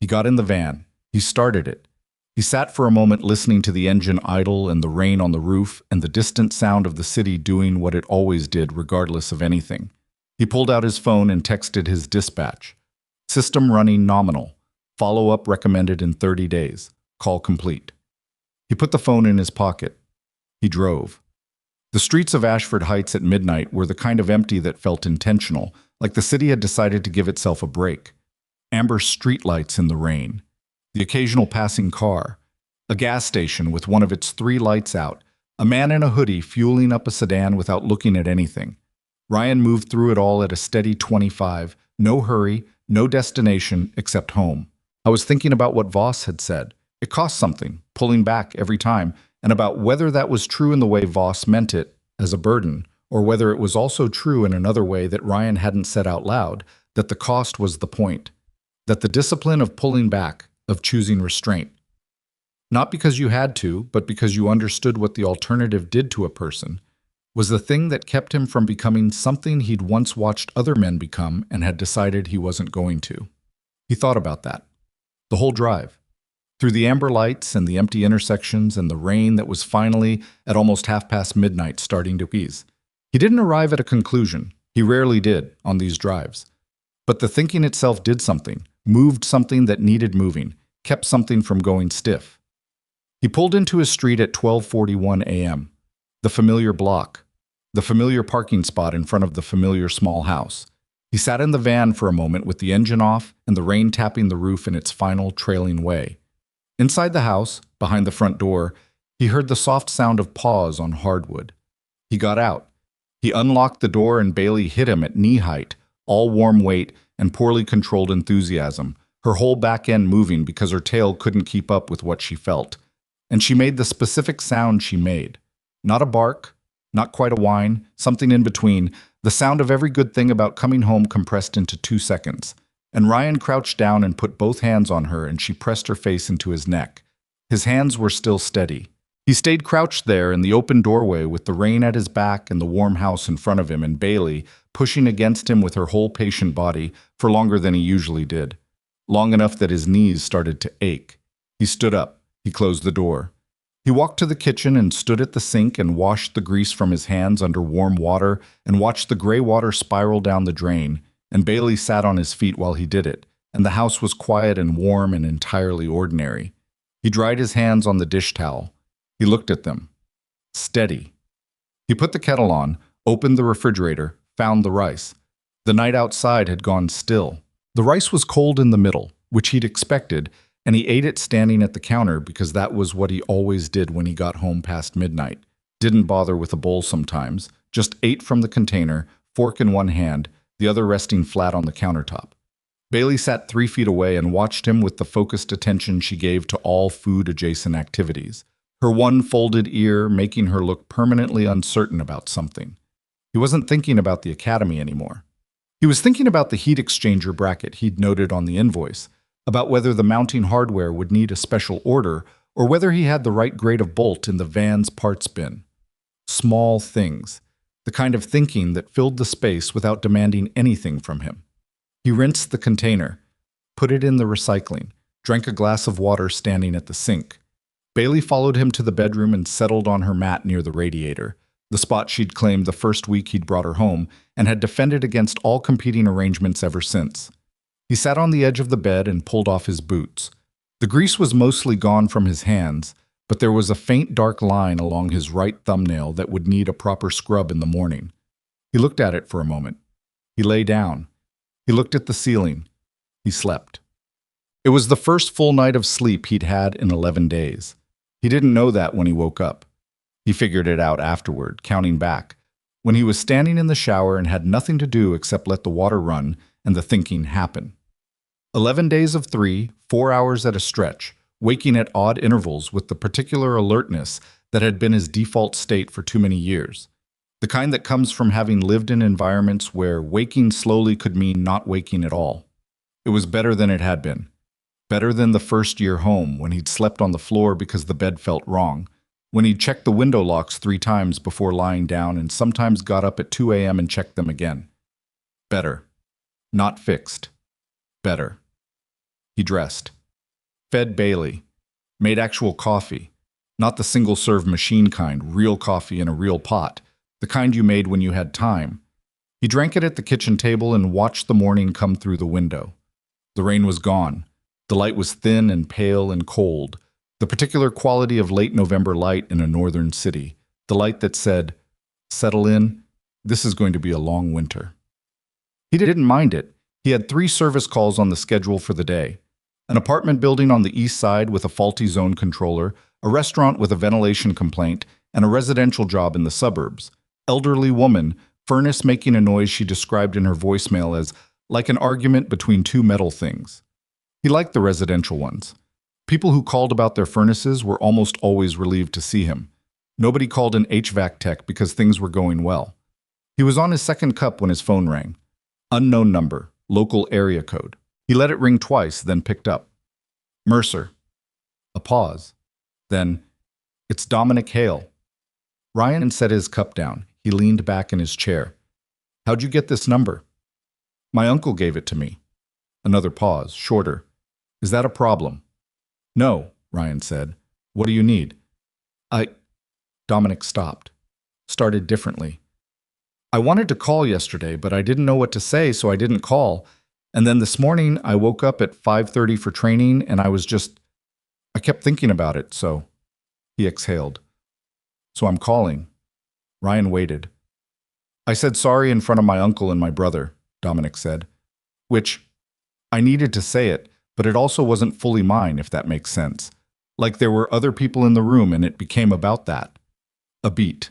He got in the van. He started it. He sat for a moment listening to the engine idle and the rain on the roof and the distant sound of the city doing what it always did regardless of anything. He pulled out his phone and texted his dispatch. System running nominal. Follow-up recommended in 30 days. Call complete. He put the phone in his pocket. He drove. The streets of Ashford Heights at midnight were the kind of empty that felt intentional, like the city had decided to give itself a break. Amber streetlights in the rain. The occasional passing car. A gas station with one of its 3 lights out. A man in a hoodie fueling up a sedan without looking at anything. Ryan moved through it all at a steady 25. No hurry, no destination except home. I was thinking about what Voss had said. It cost something, pulling back every time, and about whether that was true in the way Voss meant it, as a burden, or whether it was also true in another way that Ryan hadn't said out loud, that the cost was the point. That the discipline of pulling back, of choosing restraint. Not because you had to, but because you understood what the alternative did to a person, was the thing that kept him from becoming something he'd once watched other men become and had decided he wasn't going to. He thought about that. The whole drive. Through the amber lights and the empty intersections and the rain that was finally, at almost midnight, starting to ease. He didn't arrive at a conclusion. He rarely did on these drives. But the thinking itself did something, moved something that needed moving, kept something from going stiff. He pulled into his street at 12:41 a.m. The familiar block. The familiar parking spot in front of the familiar small house. He sat in the van for a moment with the engine off and the rain tapping the roof in its final trailing way. Inside the house, behind the front door, he heard the soft sound of paws on hardwood. He got out. He unlocked the door and Bailey hit him at knee height, all warm weight and poorly controlled enthusiasm, her whole back end moving because her tail couldn't keep up with what she felt. And she made the specific sound she made. Not a bark, not quite a whine, something in between, the sound of every good thing about coming home compressed into 2 seconds. And Ryan crouched down and put both hands on her and she pressed her face into his neck. His hands were still steady. He stayed crouched there in the open doorway with the rain at his back and the warm house in front of him and Bailey pushing against him with her whole patient body for longer than he usually did. Long enough that his knees started to ache. He stood up. He closed the door. He walked to the kitchen and stood at the sink and washed the grease from his hands under warm water and watched the gray water spiral down the drain, and Bailey sat on his feet while he did it, and the house was quiet and warm and entirely ordinary. He dried his hands on the dish towel. He looked at them. Steady. He put the kettle on, opened the refrigerator, found the rice. The night outside had gone still. The rice was cold in the middle, which he'd expected, and he ate it standing at the counter because that was what he always did when he got home past midnight. Didn't bother with a bowl sometimes, just ate from the container, fork in one hand, the other resting flat on the countertop. Bailey sat 3 feet away and watched him with the focused attention she gave to all food-adjacent activities, her one folded ear making her look permanently uncertain about something. He wasn't thinking about the academy anymore. He was thinking about the heat exchanger bracket he'd noted on the invoice, about whether the mounting hardware would need a special order or whether he had the right grade of bolt in the van's parts bin. Small things, the kind of thinking that filled the space without demanding anything from him. He rinsed the container, put it in the recycling, drank a glass of water standing at the sink. Bailey followed him to the bedroom and settled on her mat near the radiator, the spot she'd claimed the first week he'd brought her home and had defended against all competing arrangements ever since. He sat on the edge of the bed and pulled off his boots. The grease was mostly gone from his hands, but there was a faint dark line along his right thumbnail that would need a proper scrub in the morning. He looked at it for a moment. He lay down. He looked at the ceiling. He slept. It was the first full night of sleep he'd had in 11 days. He didn't know that when he woke up. He figured it out afterward, counting back, when he was standing in the shower and had nothing to do except let the water run and the thinking happen. 11 days of 3, 4 hours at a stretch, waking at odd intervals with the particular alertness that had been his default state for too many years. The kind that comes from having lived in environments where waking slowly could mean not waking at all. It was better than it had been. Better than the first year home when he'd slept on the floor because the bed felt wrong, when he'd checked the window locks 3 times before lying down and sometimes got up at 2 a.m. and checked them again. Better. Not fixed. Better. He dressed. Fed Bailey. Made actual coffee. Not the single-serve machine kind, real coffee in a real pot. The kind you made when you had time. He drank it at the kitchen table and watched the morning come through the window. The rain was gone. The light was thin and pale and cold, the particular quality of late November light in a northern city, the light that said, "Settle in, this is going to be a long winter." He didn't mind it. He had 3 service calls on the schedule for the day. An apartment building on the east side with a faulty zone controller, a restaurant with a ventilation complaint, and a residential job in the suburbs. Elderly woman, furnace making a noise she described in her voicemail as like an argument between 2 metal things. He liked the residential ones. People who called about their furnaces were almost always relieved to see him. Nobody called an HVAC tech because things were going well. He was on his second cup when his phone rang. Unknown number, local area code. He let it ring twice, then picked up. Mercer. A pause. Then, "It's Dominic Hale." Ryan set his cup down. He leaned back in his chair. "How'd you get this number?" "My uncle gave it to me." Another pause, shorter. "Is that a problem?" "No," Ryan said. "What do you need?" Dominic stopped. Started differently. "I wanted to call yesterday, but I didn't know what to say, so I didn't call. And then this morning, I woke up at 5:30 for training, and I kept thinking about it, so..." He exhaled. "So I'm calling." Ryan waited. "I said sorry in front of my uncle and my brother," Dominic said. "Which, I needed to say it, but it also wasn't fully mine, if that makes sense. Like there were other people in the room and it became about that. A beat.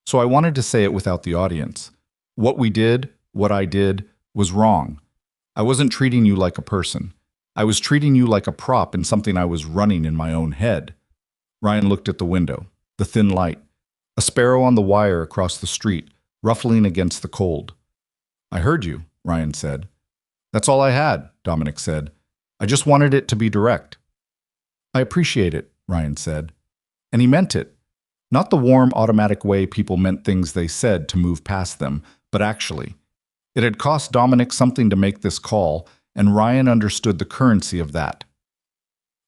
So I wanted to say it without the audience. What we did, what I did, was wrong. I wasn't treating you like a person. I was treating you like a prop in something I was running in my own head." Ryan looked at the window, the thin light. A sparrow on the wire across the street, ruffling against the cold. "I heard you," Ryan said. "That's all I had," Dominic said. "I just wanted it to be direct." "I appreciate it," Ryan said. And he meant it. Not the warm, automatic way people meant things they said to move past them, but actually. It had cost Dominic something to make this call, and Ryan understood the currency of that.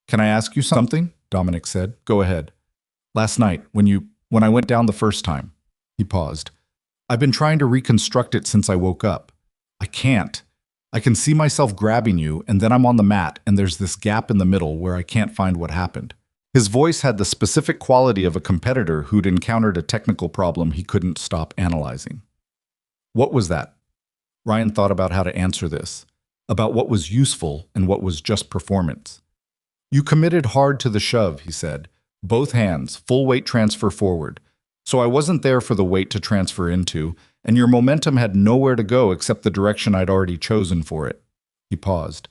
"Can I ask you something?" Dominic said. "Go ahead." "Last night, when I went down the first time." He paused. "I've been trying to reconstruct it since I woke up. I can't. I can see myself grabbing you, and then I'm on the mat, and there's this gap in the middle where I can't find what happened." His voice had the specific quality of a competitor who'd encountered a technical problem he couldn't stop analyzing. "What was that?" Ryan thought about how to answer this, about what was useful and what was just performance. You committed hard to the shove, he said. Both hands, full weight transfer forward. So I wasn't there for the weight to transfer into, and your momentum had nowhere to go except the direction I'd already chosen for it. He paused.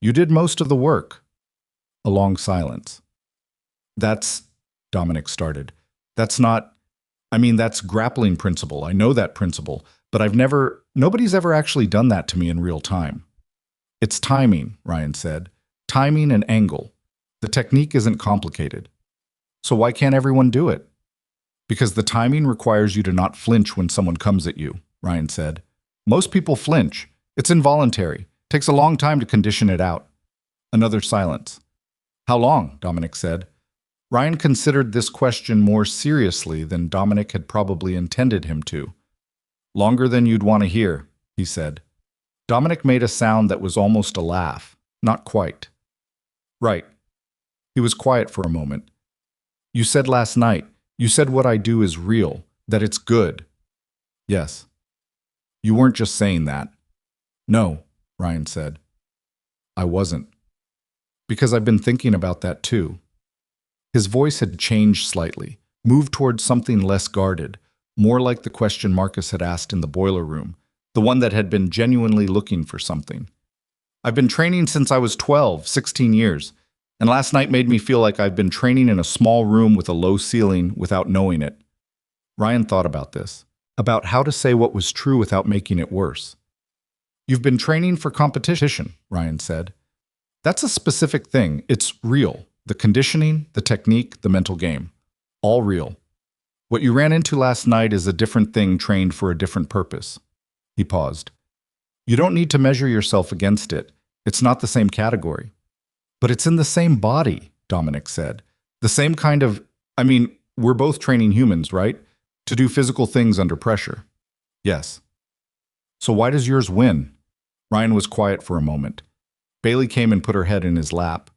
You did most of the work. A long silence. That's, Dominic started. That's not, that's grappling principle. I know that principle, but nobody's ever actually done that to me in real time. It's timing, Ryan said. Timing and angle. The technique isn't complicated. So why can't everyone do it? Because the timing requires you to not flinch when someone comes at you, Ryan said. Most people flinch. It's involuntary. Takes a long time to condition it out. Another silence. How long? Dominic said. Ryan considered this question more seriously than Dominic had probably intended him to. Longer than you'd want to hear, he said. Dominic made a sound that was almost a laugh. Not quite. Right. He was quiet for a moment. You said last night, you said what I do is real, that it's good. Yes. You weren't just saying that. No, Ryan said. I wasn't. Because I've been thinking about that too. His voice had changed slightly, moved towards something less guarded, more like the question Marcus had asked in the boiler room, the one that had been genuinely looking for something. I've been training since I was 12, 16 years, and last night made me feel like I've been training in a small room with a low ceiling without knowing it. Ryan thought about this, about how to say what was true without making it worse. You've been training for competition, Ryan said. That's a specific thing. It's real. The conditioning, the technique, the mental game. All real. What you ran into last night is a different thing trained for a different purpose. He paused. You don't need to measure yourself against it. It's not the same category. But it's in the same body, Dominic said. The same kind of, we're both training humans, right? To do physical things under pressure. Yes. So why does yours win? Ryan was quiet for a moment. Bailey came and put her head in his lap.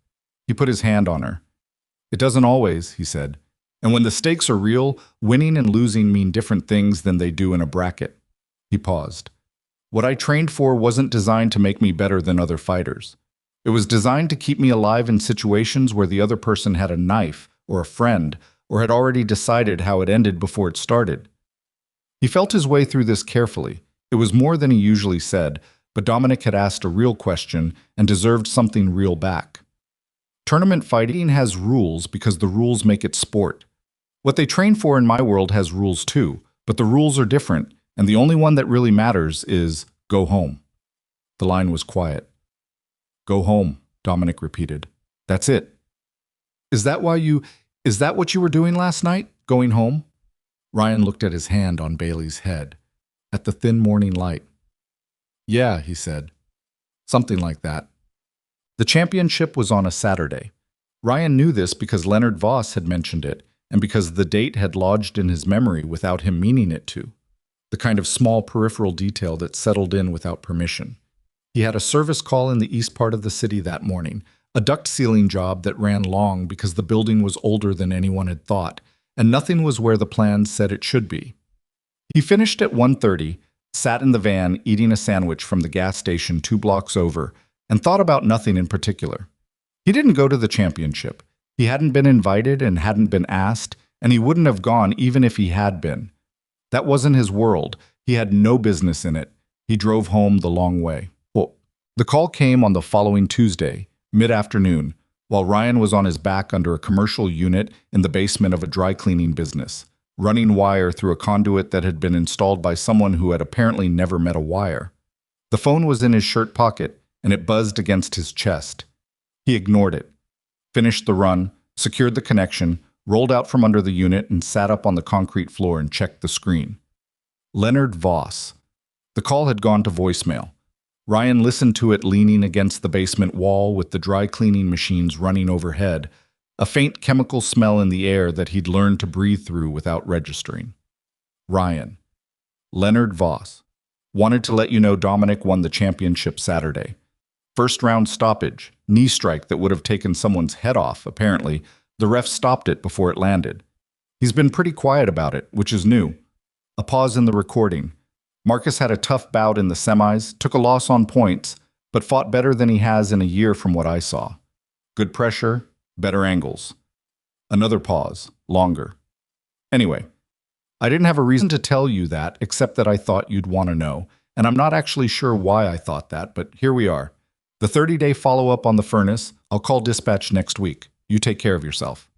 He put his hand on her. It doesn't always, he said. And when the stakes are real, winning and losing mean different things than they do in a bracket. He paused. What I trained for wasn't designed to make me better than other fighters. It was designed to keep me alive in situations where the other person had a knife or a friend or had already decided how it ended before it started. He felt his way through this carefully. It was more than he usually said, but Dominic had asked a real question and deserved something real back. Tournament fighting has rules because the rules make it sport. What they train for in my world has rules too, but the rules are different, and the only one that really matters is go home. The line was quiet. Go home, Dominic repeated. That's it. Is that what you were doing last night, going home? Ryan looked at his hand on Bailey's head, at the thin morning light. Yeah, he said. Something like that. The championship was on a Saturday. Ryan knew this because Leonard Voss had mentioned it, and because the date had lodged in his memory without him meaning it to. The kind of small peripheral detail that settled in without permission. He had a service call in the east part of the city that morning, a duct sealing job that ran long because the building was older than anyone had thought, and nothing was where the plans said it should be. He finished at 1:30, sat in the van eating a sandwich from the gas station 2 blocks over, and thought about nothing in particular. He didn't go to the championship. He hadn't been invited and hadn't been asked, and he wouldn't have gone even if he had been. That wasn't his world. He had no business in it. He drove home the long way. The call came on the following Tuesday, mid-afternoon, while Ryan was on his back under a commercial unit in the basement of a dry cleaning business, running wire through a conduit that had been installed by someone who had apparently never met a wire. The phone was in his shirt pocket, and it buzzed against his chest. He ignored it, finished the run, secured the connection, rolled out from under the unit, and sat up on the concrete floor and checked the screen. Leonard Voss. The call had gone to voicemail. Ryan listened to it leaning against the basement wall with the dry cleaning machines running overhead, a faint chemical smell in the air that he'd learned to breathe through without registering. Ryan. Leonard Voss. Wanted to let you know Dominic won the championship Saturday. First round stoppage, knee strike that would have taken someone's head off, apparently. The ref stopped it before it landed. He's been pretty quiet about it, which is new. A pause in the recording. Marcus had a tough bout in the semis, took a loss on points, but fought better than he has in a year from what I saw. Good pressure, better angles. Another pause, longer. Anyway, I didn't have a reason to tell you that except that I thought you'd want to know, and I'm not actually sure why I thought that, but here we are. The 30-day follow-up on the furnace, I'll call dispatch next week. You take care of yourself.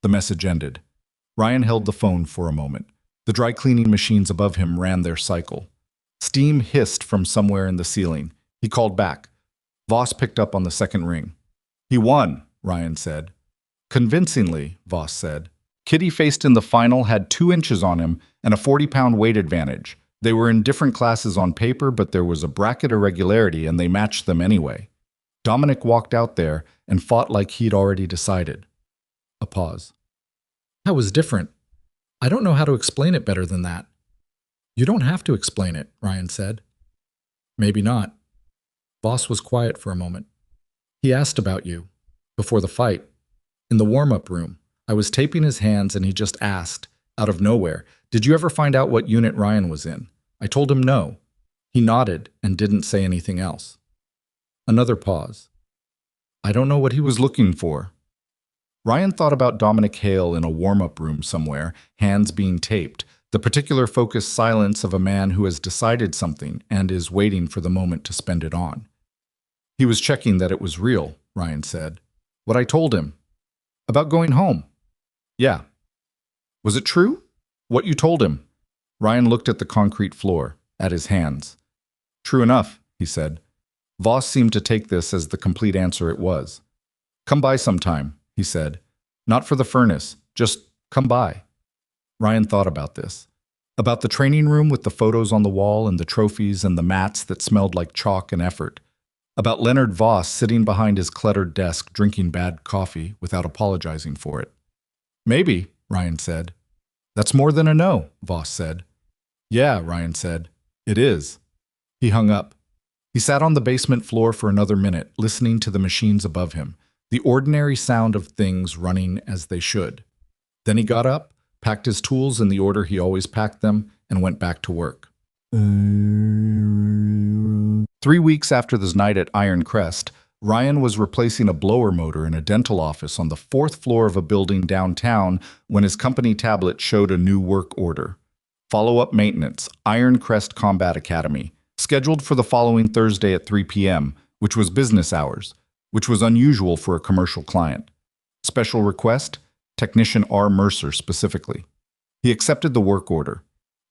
The message ended. Ryan held the phone for a moment. The dry cleaning machines above him ran their cycle. Steam hissed from somewhere in the ceiling. He called back. Voss picked up on the second ring. He won, Ryan said. Convincingly, Voss said. Kid he faced in the final had 2 inches on him and a 40-pound weight advantage. They were in different classes on paper, but there was a bracket irregularity and they matched them anyway. Dominic walked out there and fought like he'd already decided. A pause. That was different. I don't know how to explain it better than that. You don't have to explain it, Ryan said. Maybe not. Voss was quiet for a moment. He asked about you, before the fight, in the warm-up room. I was taping his hands and he just asked, out of nowhere, did you ever find out what unit Ryan was in? I told him no. He nodded and didn't say anything else. Another pause. I don't know what he was looking for. Ryan thought about Dominic Hale in a warm-up room somewhere, hands being taped, the particular focused silence of a man who has decided something and is waiting for the moment to spend it on. He was checking that it was real, Ryan said. What I told him. About going home. Yeah. Was it true? What you told him? Ryan looked at the concrete floor, at his hands. True enough, he said. Voss seemed to take this as the complete answer it was. Come by sometime, he said. Not for the furnace, just come by. Ryan thought about this. About the training room with the photos on the wall and the trophies and the mats that smelled like chalk and effort. About Leonard Voss sitting behind his cluttered desk drinking bad coffee without apologizing for it. Maybe, Ryan said. That's more than a no, Voss said. Yeah, Ryan said. It is. He hung up. He sat on the basement floor for another minute, listening to the machines above him, the ordinary sound of things running as they should. Then he got up, packed his tools in the order he always packed them, and went back to work. 3 weeks after this night at Iron Crest, Ryan was replacing a blower motor in a dental office on the 4th floor of a building downtown when his company tablet showed a new work order. Follow-up maintenance, Iron Crest Combat Academy, scheduled for the following Thursday at 3 p.m., which was business hours, which was unusual for a commercial client. Special request, Technician R. Mercer specifically. He accepted the work order.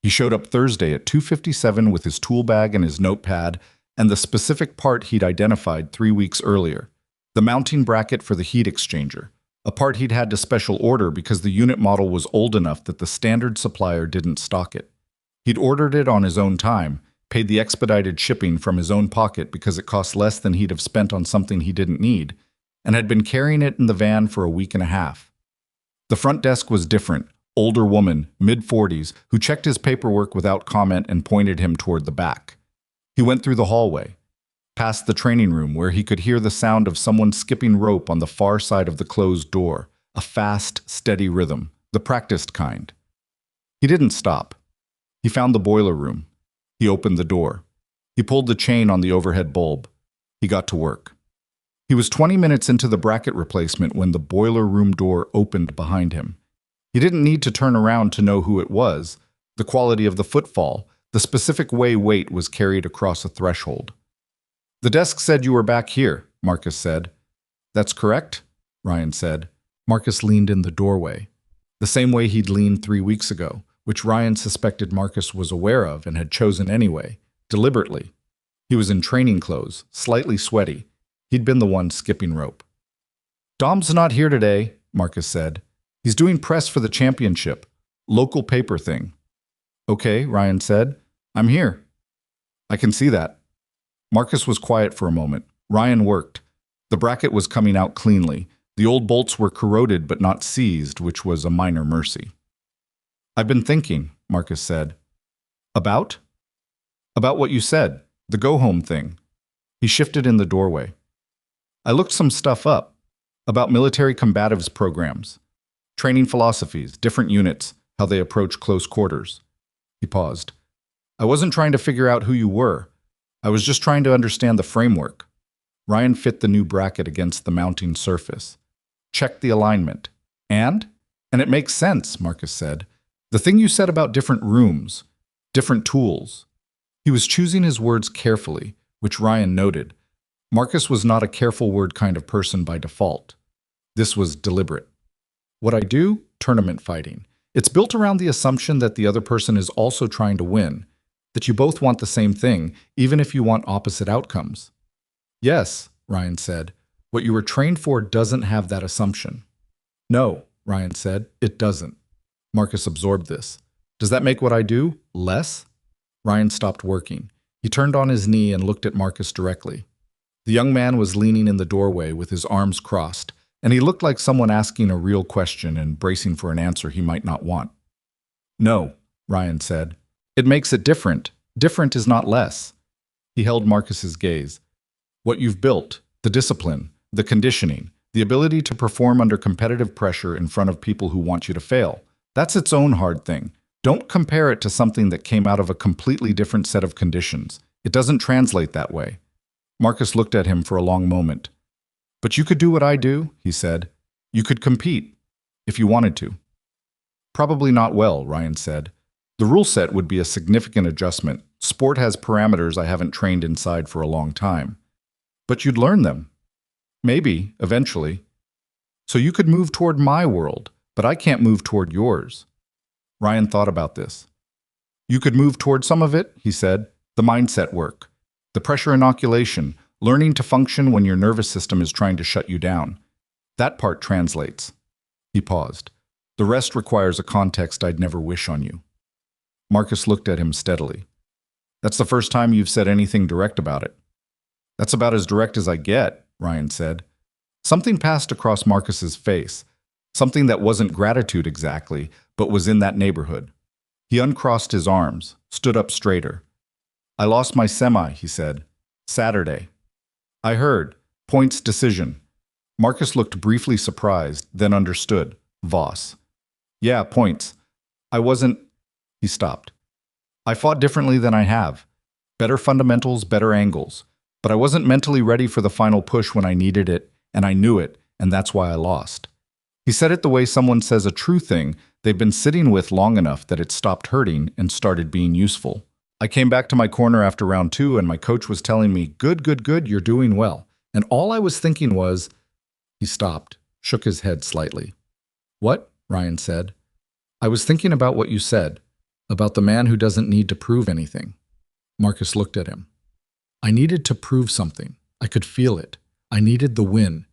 He showed up Thursday at 2:57 with his tool bag and his notepad and the specific part he'd identified 3 weeks earlier, the mounting bracket for the heat exchanger, a part he'd had to special order because the unit model was old enough that the standard supplier didn't stock it. He'd ordered it on his own time, paid the expedited shipping from his own pocket because it cost less than he'd have spent on something he didn't need, and had been carrying it in the van for a week and a half. The front desk was different, older woman, mid-40s, who checked his paperwork without comment and pointed him toward the back. He went through the hallway, past the training room where he could hear the sound of someone skipping rope on the far side of the closed door, a fast, steady rhythm, the practiced kind. He didn't stop. He found the boiler room. He opened the door. He pulled the chain on the overhead bulb. He got to work. He was 20 minutes into the bracket replacement when the boiler room door opened behind him. He didn't need to turn around to know who it was, the quality of the footfall, the specific way weight was carried across a threshold. The desk said you were back here, Marcus said. That's correct, Ryan said. Marcus leaned in the doorway, the same way he'd leaned 3 weeks ago, which Ryan suspected Marcus was aware of and had chosen anyway, deliberately. He was in training clothes, slightly sweaty. He'd been the one skipping rope. Dom's not here today, Marcus said. He's doing press for the championship, local paper thing. Okay, Ryan said. I'm here. I can see that. Marcus was quiet for a moment. Ryan worked. The bracket was coming out cleanly. The old bolts were corroded but not seized, which was a minor mercy. I've been thinking, Marcus said. About? About what you said, the go-home thing. He shifted in the doorway. I looked some stuff up about military combatives programs, training philosophies, different units, how they approach close quarters. He paused. I wasn't trying to figure out who you were. I was just trying to understand the framework. Ryan fit the new bracket against the mounting surface. Checked the alignment. And it makes sense, Marcus said. The thing you said about different rooms, different tools. He was choosing his words carefully, which Ryan noted. Marcus was not a careful word kind of person by default. This was deliberate. What I do? Tournament fighting. It's built around the assumption that the other person is also trying to win, that you both want the same thing, even if you want opposite outcomes. Yes, Ryan said. What you were trained for doesn't have that assumption. No, Ryan said, it doesn't. Marcus absorbed this. Does that make what I do less? Ryan stopped working. He turned on his knee and looked at Marcus directly. The young man was leaning in the doorway with his arms crossed, and he looked like someone asking a real question and bracing for an answer he might not want. No, Ryan said. It makes it different. Different is not less. He held Marcus's gaze. What you've built, the discipline, the conditioning, the ability to perform under competitive pressure in front of people who want you to fail, that's its own hard thing. Don't compare it to something that came out of a completely different set of conditions. It doesn't translate that way. Marcus looked at him for a long moment. But you could do what I do, he said. You could compete, if you wanted to. Probably not well, Ryan said. The rule set would be a significant adjustment. Sport has parameters I haven't trained inside for a long time. But you'd learn them. Maybe, eventually. So you could move toward my world, but I can't move toward yours. Ryan thought about this. You could move toward some of it, he said. The mindset work, the pressure inoculation, learning to function when your nervous system is trying to shut you down. That part translates. He paused. The rest requires a context I'd never wish on you. Marcus looked at him steadily. That's the first time you've said anything direct about it. That's about as direct as I get, Ryan said. Something passed across Marcus's face, something that wasn't gratitude exactly, but was in that neighborhood. He uncrossed his arms, stood up straighter. I lost my semi, he said. Saturday. I heard. Points decision. Marcus looked briefly surprised, then understood. Voss. Yeah, points. I wasn't... He stopped. I fought differently than I have. Better fundamentals, better angles. But I wasn't mentally ready for the final push when I needed it, and I knew it, and that's why I lost. He said it the way someone says a true thing they've been sitting with long enough that it stopped hurting and started being useful. I came back to my corner after round 2 and my coach was telling me, good, good, good, you're doing well. And all I was thinking was... He stopped, shook his head slightly. What? Ryan said. I was thinking about what you said, about the man who doesn't need to prove anything. Marcus looked at him. I needed to prove something. I could feel it. I needed the win.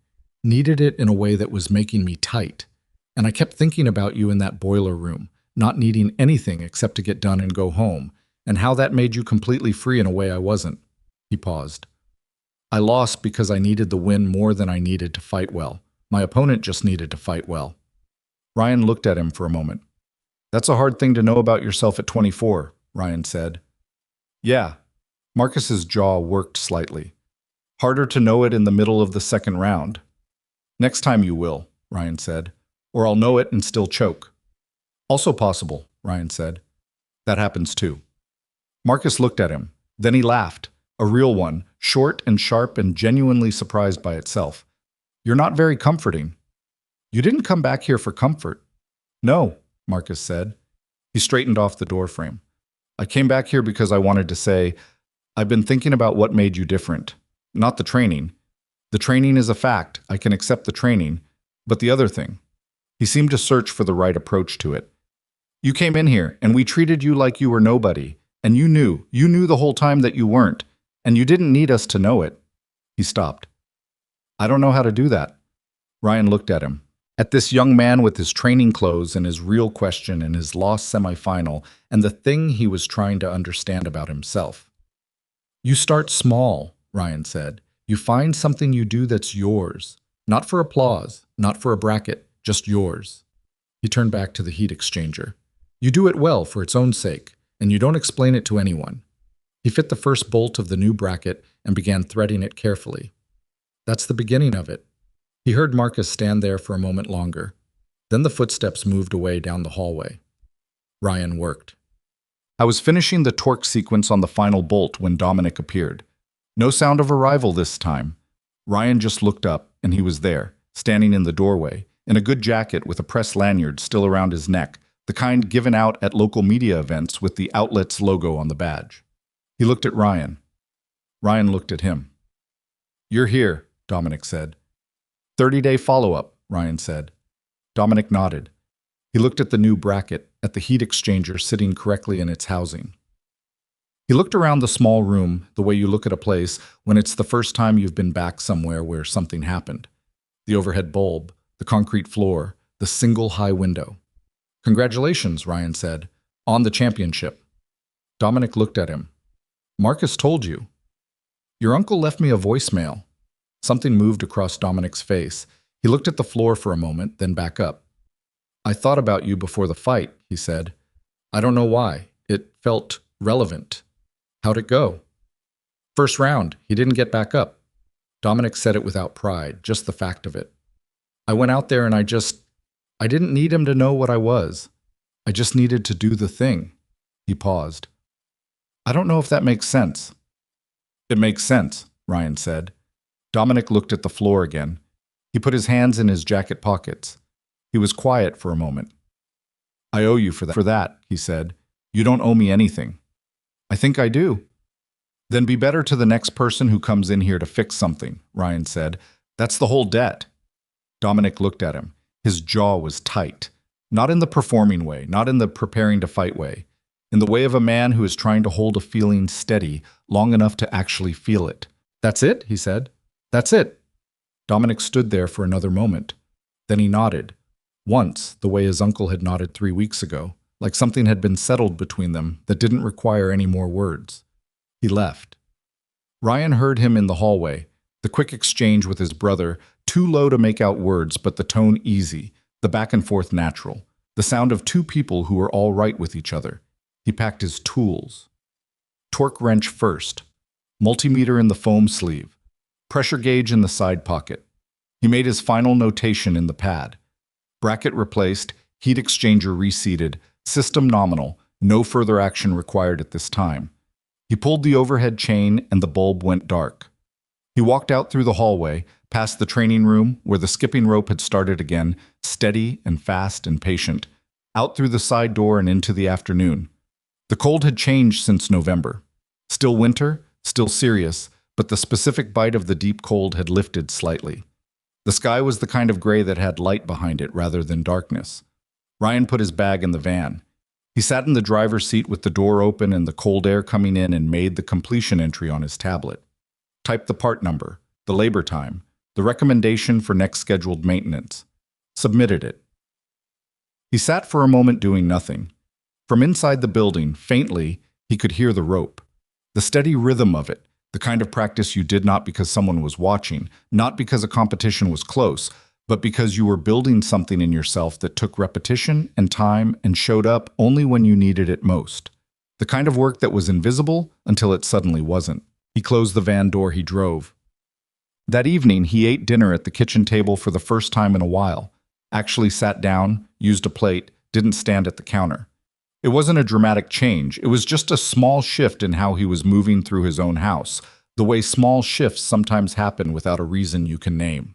Needed it in a way that was making me tight. And I kept thinking about you in that boiler room, not needing anything except to get done and go home, and how that made you completely free in a way I wasn't. He paused. I lost because I needed the win more than I needed to fight well. My opponent just needed to fight well. Ryan looked at him for a moment. That's a hard thing to know about yourself at 24, Ryan said. Yeah. Marcus's jaw worked slightly. Harder to know it in the middle of the second round. Next time you will, Ryan said, or I'll know it and still choke. Also possible, Ryan said. That happens too. Marcus looked at him. Then he laughed, a real one, short and sharp and genuinely surprised by itself. You're not very comforting. You didn't come back here for comfort. No, Marcus said. He straightened off the doorframe. I came back here because I wanted to say, I've been thinking about what made you different. Not the training. The training is a fact. I can accept the training. But the other thing. He seemed to search for the right approach to it. You came in here, and we treated you like you were nobody. And you knew the whole time that you weren't. And you didn't need us to know it. He stopped. I don't know how to do that. Ryan looked at him. At this young man with his training clothes and his real question and his lost semifinal and the thing he was trying to understand about himself. You start small, Ryan said. You find something you do that's yours. Not for applause, not for a bracket, just yours. He turned back to the heat exchanger. You do it well for its own sake, and you don't explain it to anyone. He fit the first bolt of the new bracket and began threading it carefully. That's the beginning of it. He heard Marcus stand there for a moment longer. Then the footsteps moved away down the hallway. Ryan worked. I was finishing the torque sequence on the final bolt when Dominic appeared. No sound of arrival this time. Ryan just looked up, and he was there, standing in the doorway, in a good jacket with a press lanyard still around his neck, the kind given out at local media events with the outlet's logo on the badge. He looked at Ryan. Ryan looked at him. "You're here," Dominic said. 30-day follow-up, Ryan said. Dominic nodded. He looked at the new bracket, at the heat exchanger sitting correctly in its housing. He looked around the small room, the way you look at a place when it's the first time you've been back somewhere where something happened. The overhead bulb, the concrete floor, the single high window. "Congratulations," Ryan said, "on the championship." Dominic looked at him. "Marcus told you." "Your uncle left me a voicemail." Something moved across Dominic's face. He looked at the floor for a moment, then back up. "I thought about you before the fight," he said. "I don't know why. It felt relevant." "How'd it go?" "First round. He didn't get back up." Dominic said it without pride, just the fact of it. "I went out there and I didn't need him to know what I was. I just needed to do the thing." He paused. "I don't know if that makes sense." "It makes sense," Ryan said. Dominic looked at the floor again. He put his hands in his jacket pockets. He was quiet for a moment. "I owe you for that," he said. "You don't owe me anything." "I think I do." "Then be better to the next person who comes in here to fix something," Ryan said. "That's the whole debt." Dominic looked at him. His jaw was tight. Not in the performing way, not in the preparing to fight way. In the way of a man who is trying to hold a feeling steady long enough to actually feel it. "That's it?" he said. "That's it." Dominic stood there for another moment. Then he nodded. Once, the way his uncle had nodded 3 weeks ago, like something had been settled between them that didn't require any more words. He left. Ryan heard him in the hallway, the quick exchange with his brother, too low to make out words, but the tone easy, the back and forth natural, the sound of two people who were all right with each other. He packed his tools. Torque wrench first, multimeter in the foam sleeve, pressure gauge in the side pocket. He made his final notation in the pad. Bracket replaced, heat exchanger reseated, system nominal, no further action required at this time. He pulled the overhead chain and the bulb went dark. He walked out through the hallway, past the training room where the skipping rope had started again, steady and fast and patient, out through the side door and into the afternoon. The cold had changed since November. Still winter, still serious, but the specific bite of the deep cold had lifted slightly. The sky was the kind of gray that had light behind it rather than darkness. Ryan put his bag in the van. He sat in the driver's seat with the door open and the cold air coming in and made the completion entry on his tablet. Typed the part number, the labor time, the recommendation for next scheduled maintenance. Submitted it. He sat for a moment doing nothing. From inside the building, faintly, he could hear the rope. The steady rhythm of it, the kind of practice you did not because someone was watching, not because a competition was close, but because you were building something in yourself that took repetition and time and showed up only when you needed it most. The kind of work that was invisible until it suddenly wasn't. He closed the van door he drove. That evening, he ate dinner at the kitchen table for the first time in a while. Actually sat down, used a plate, didn't stand at the counter. It wasn't a dramatic change. It was just a small shift in how he was moving through his own house, the way small shifts sometimes happen without a reason you can name.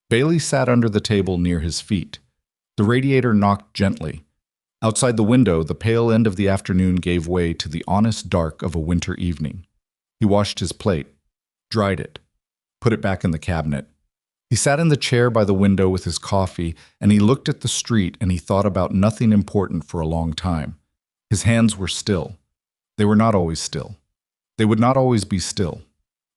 Bailey sat under the table near his feet. The radiator knocked gently. Outside the window, the pale end of the afternoon gave way to the honest dark of a winter evening. He washed his plate, dried it, put it back in the cabinet. He sat in the chair by the window with his coffee, and he looked at the street and he thought about nothing important for a long time. His hands were still. They were not always still. They would not always be still.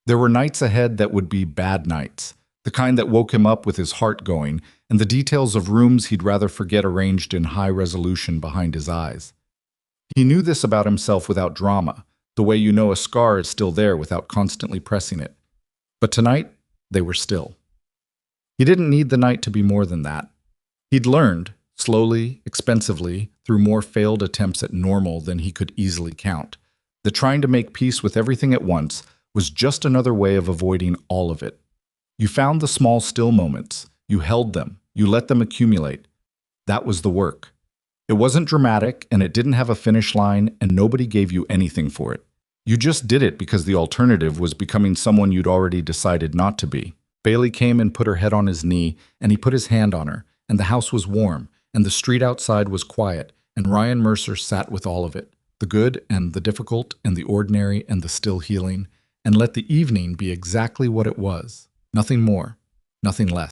There were nights ahead that would be bad nights, the kind that woke him up with his heart going, and the details of rooms he'd rather forget arranged in high resolution behind his eyes. He knew this about himself without drama, the way you know a scar is still there without constantly pressing it. But tonight, they were still. He didn't need the night to be more than that. He'd learned, slowly, expensively, through more failed attempts at normal than he could easily count, that trying to make peace with everything at once was just another way of avoiding all of it. You found the small still moments, you held them, you let them accumulate. That was the work. It wasn't dramatic, and it didn't have a finish line, and nobody gave you anything for it. You just did it because the alternative was becoming someone you'd already decided not to be. Bailey came and put her head on his knee, and he put his hand on her, and the house was warm, and the street outside was quiet, and Ryan Mercer sat with all of it, the good and the difficult and the ordinary and the still healing, and let the evening be exactly what it was, nothing more, nothing less.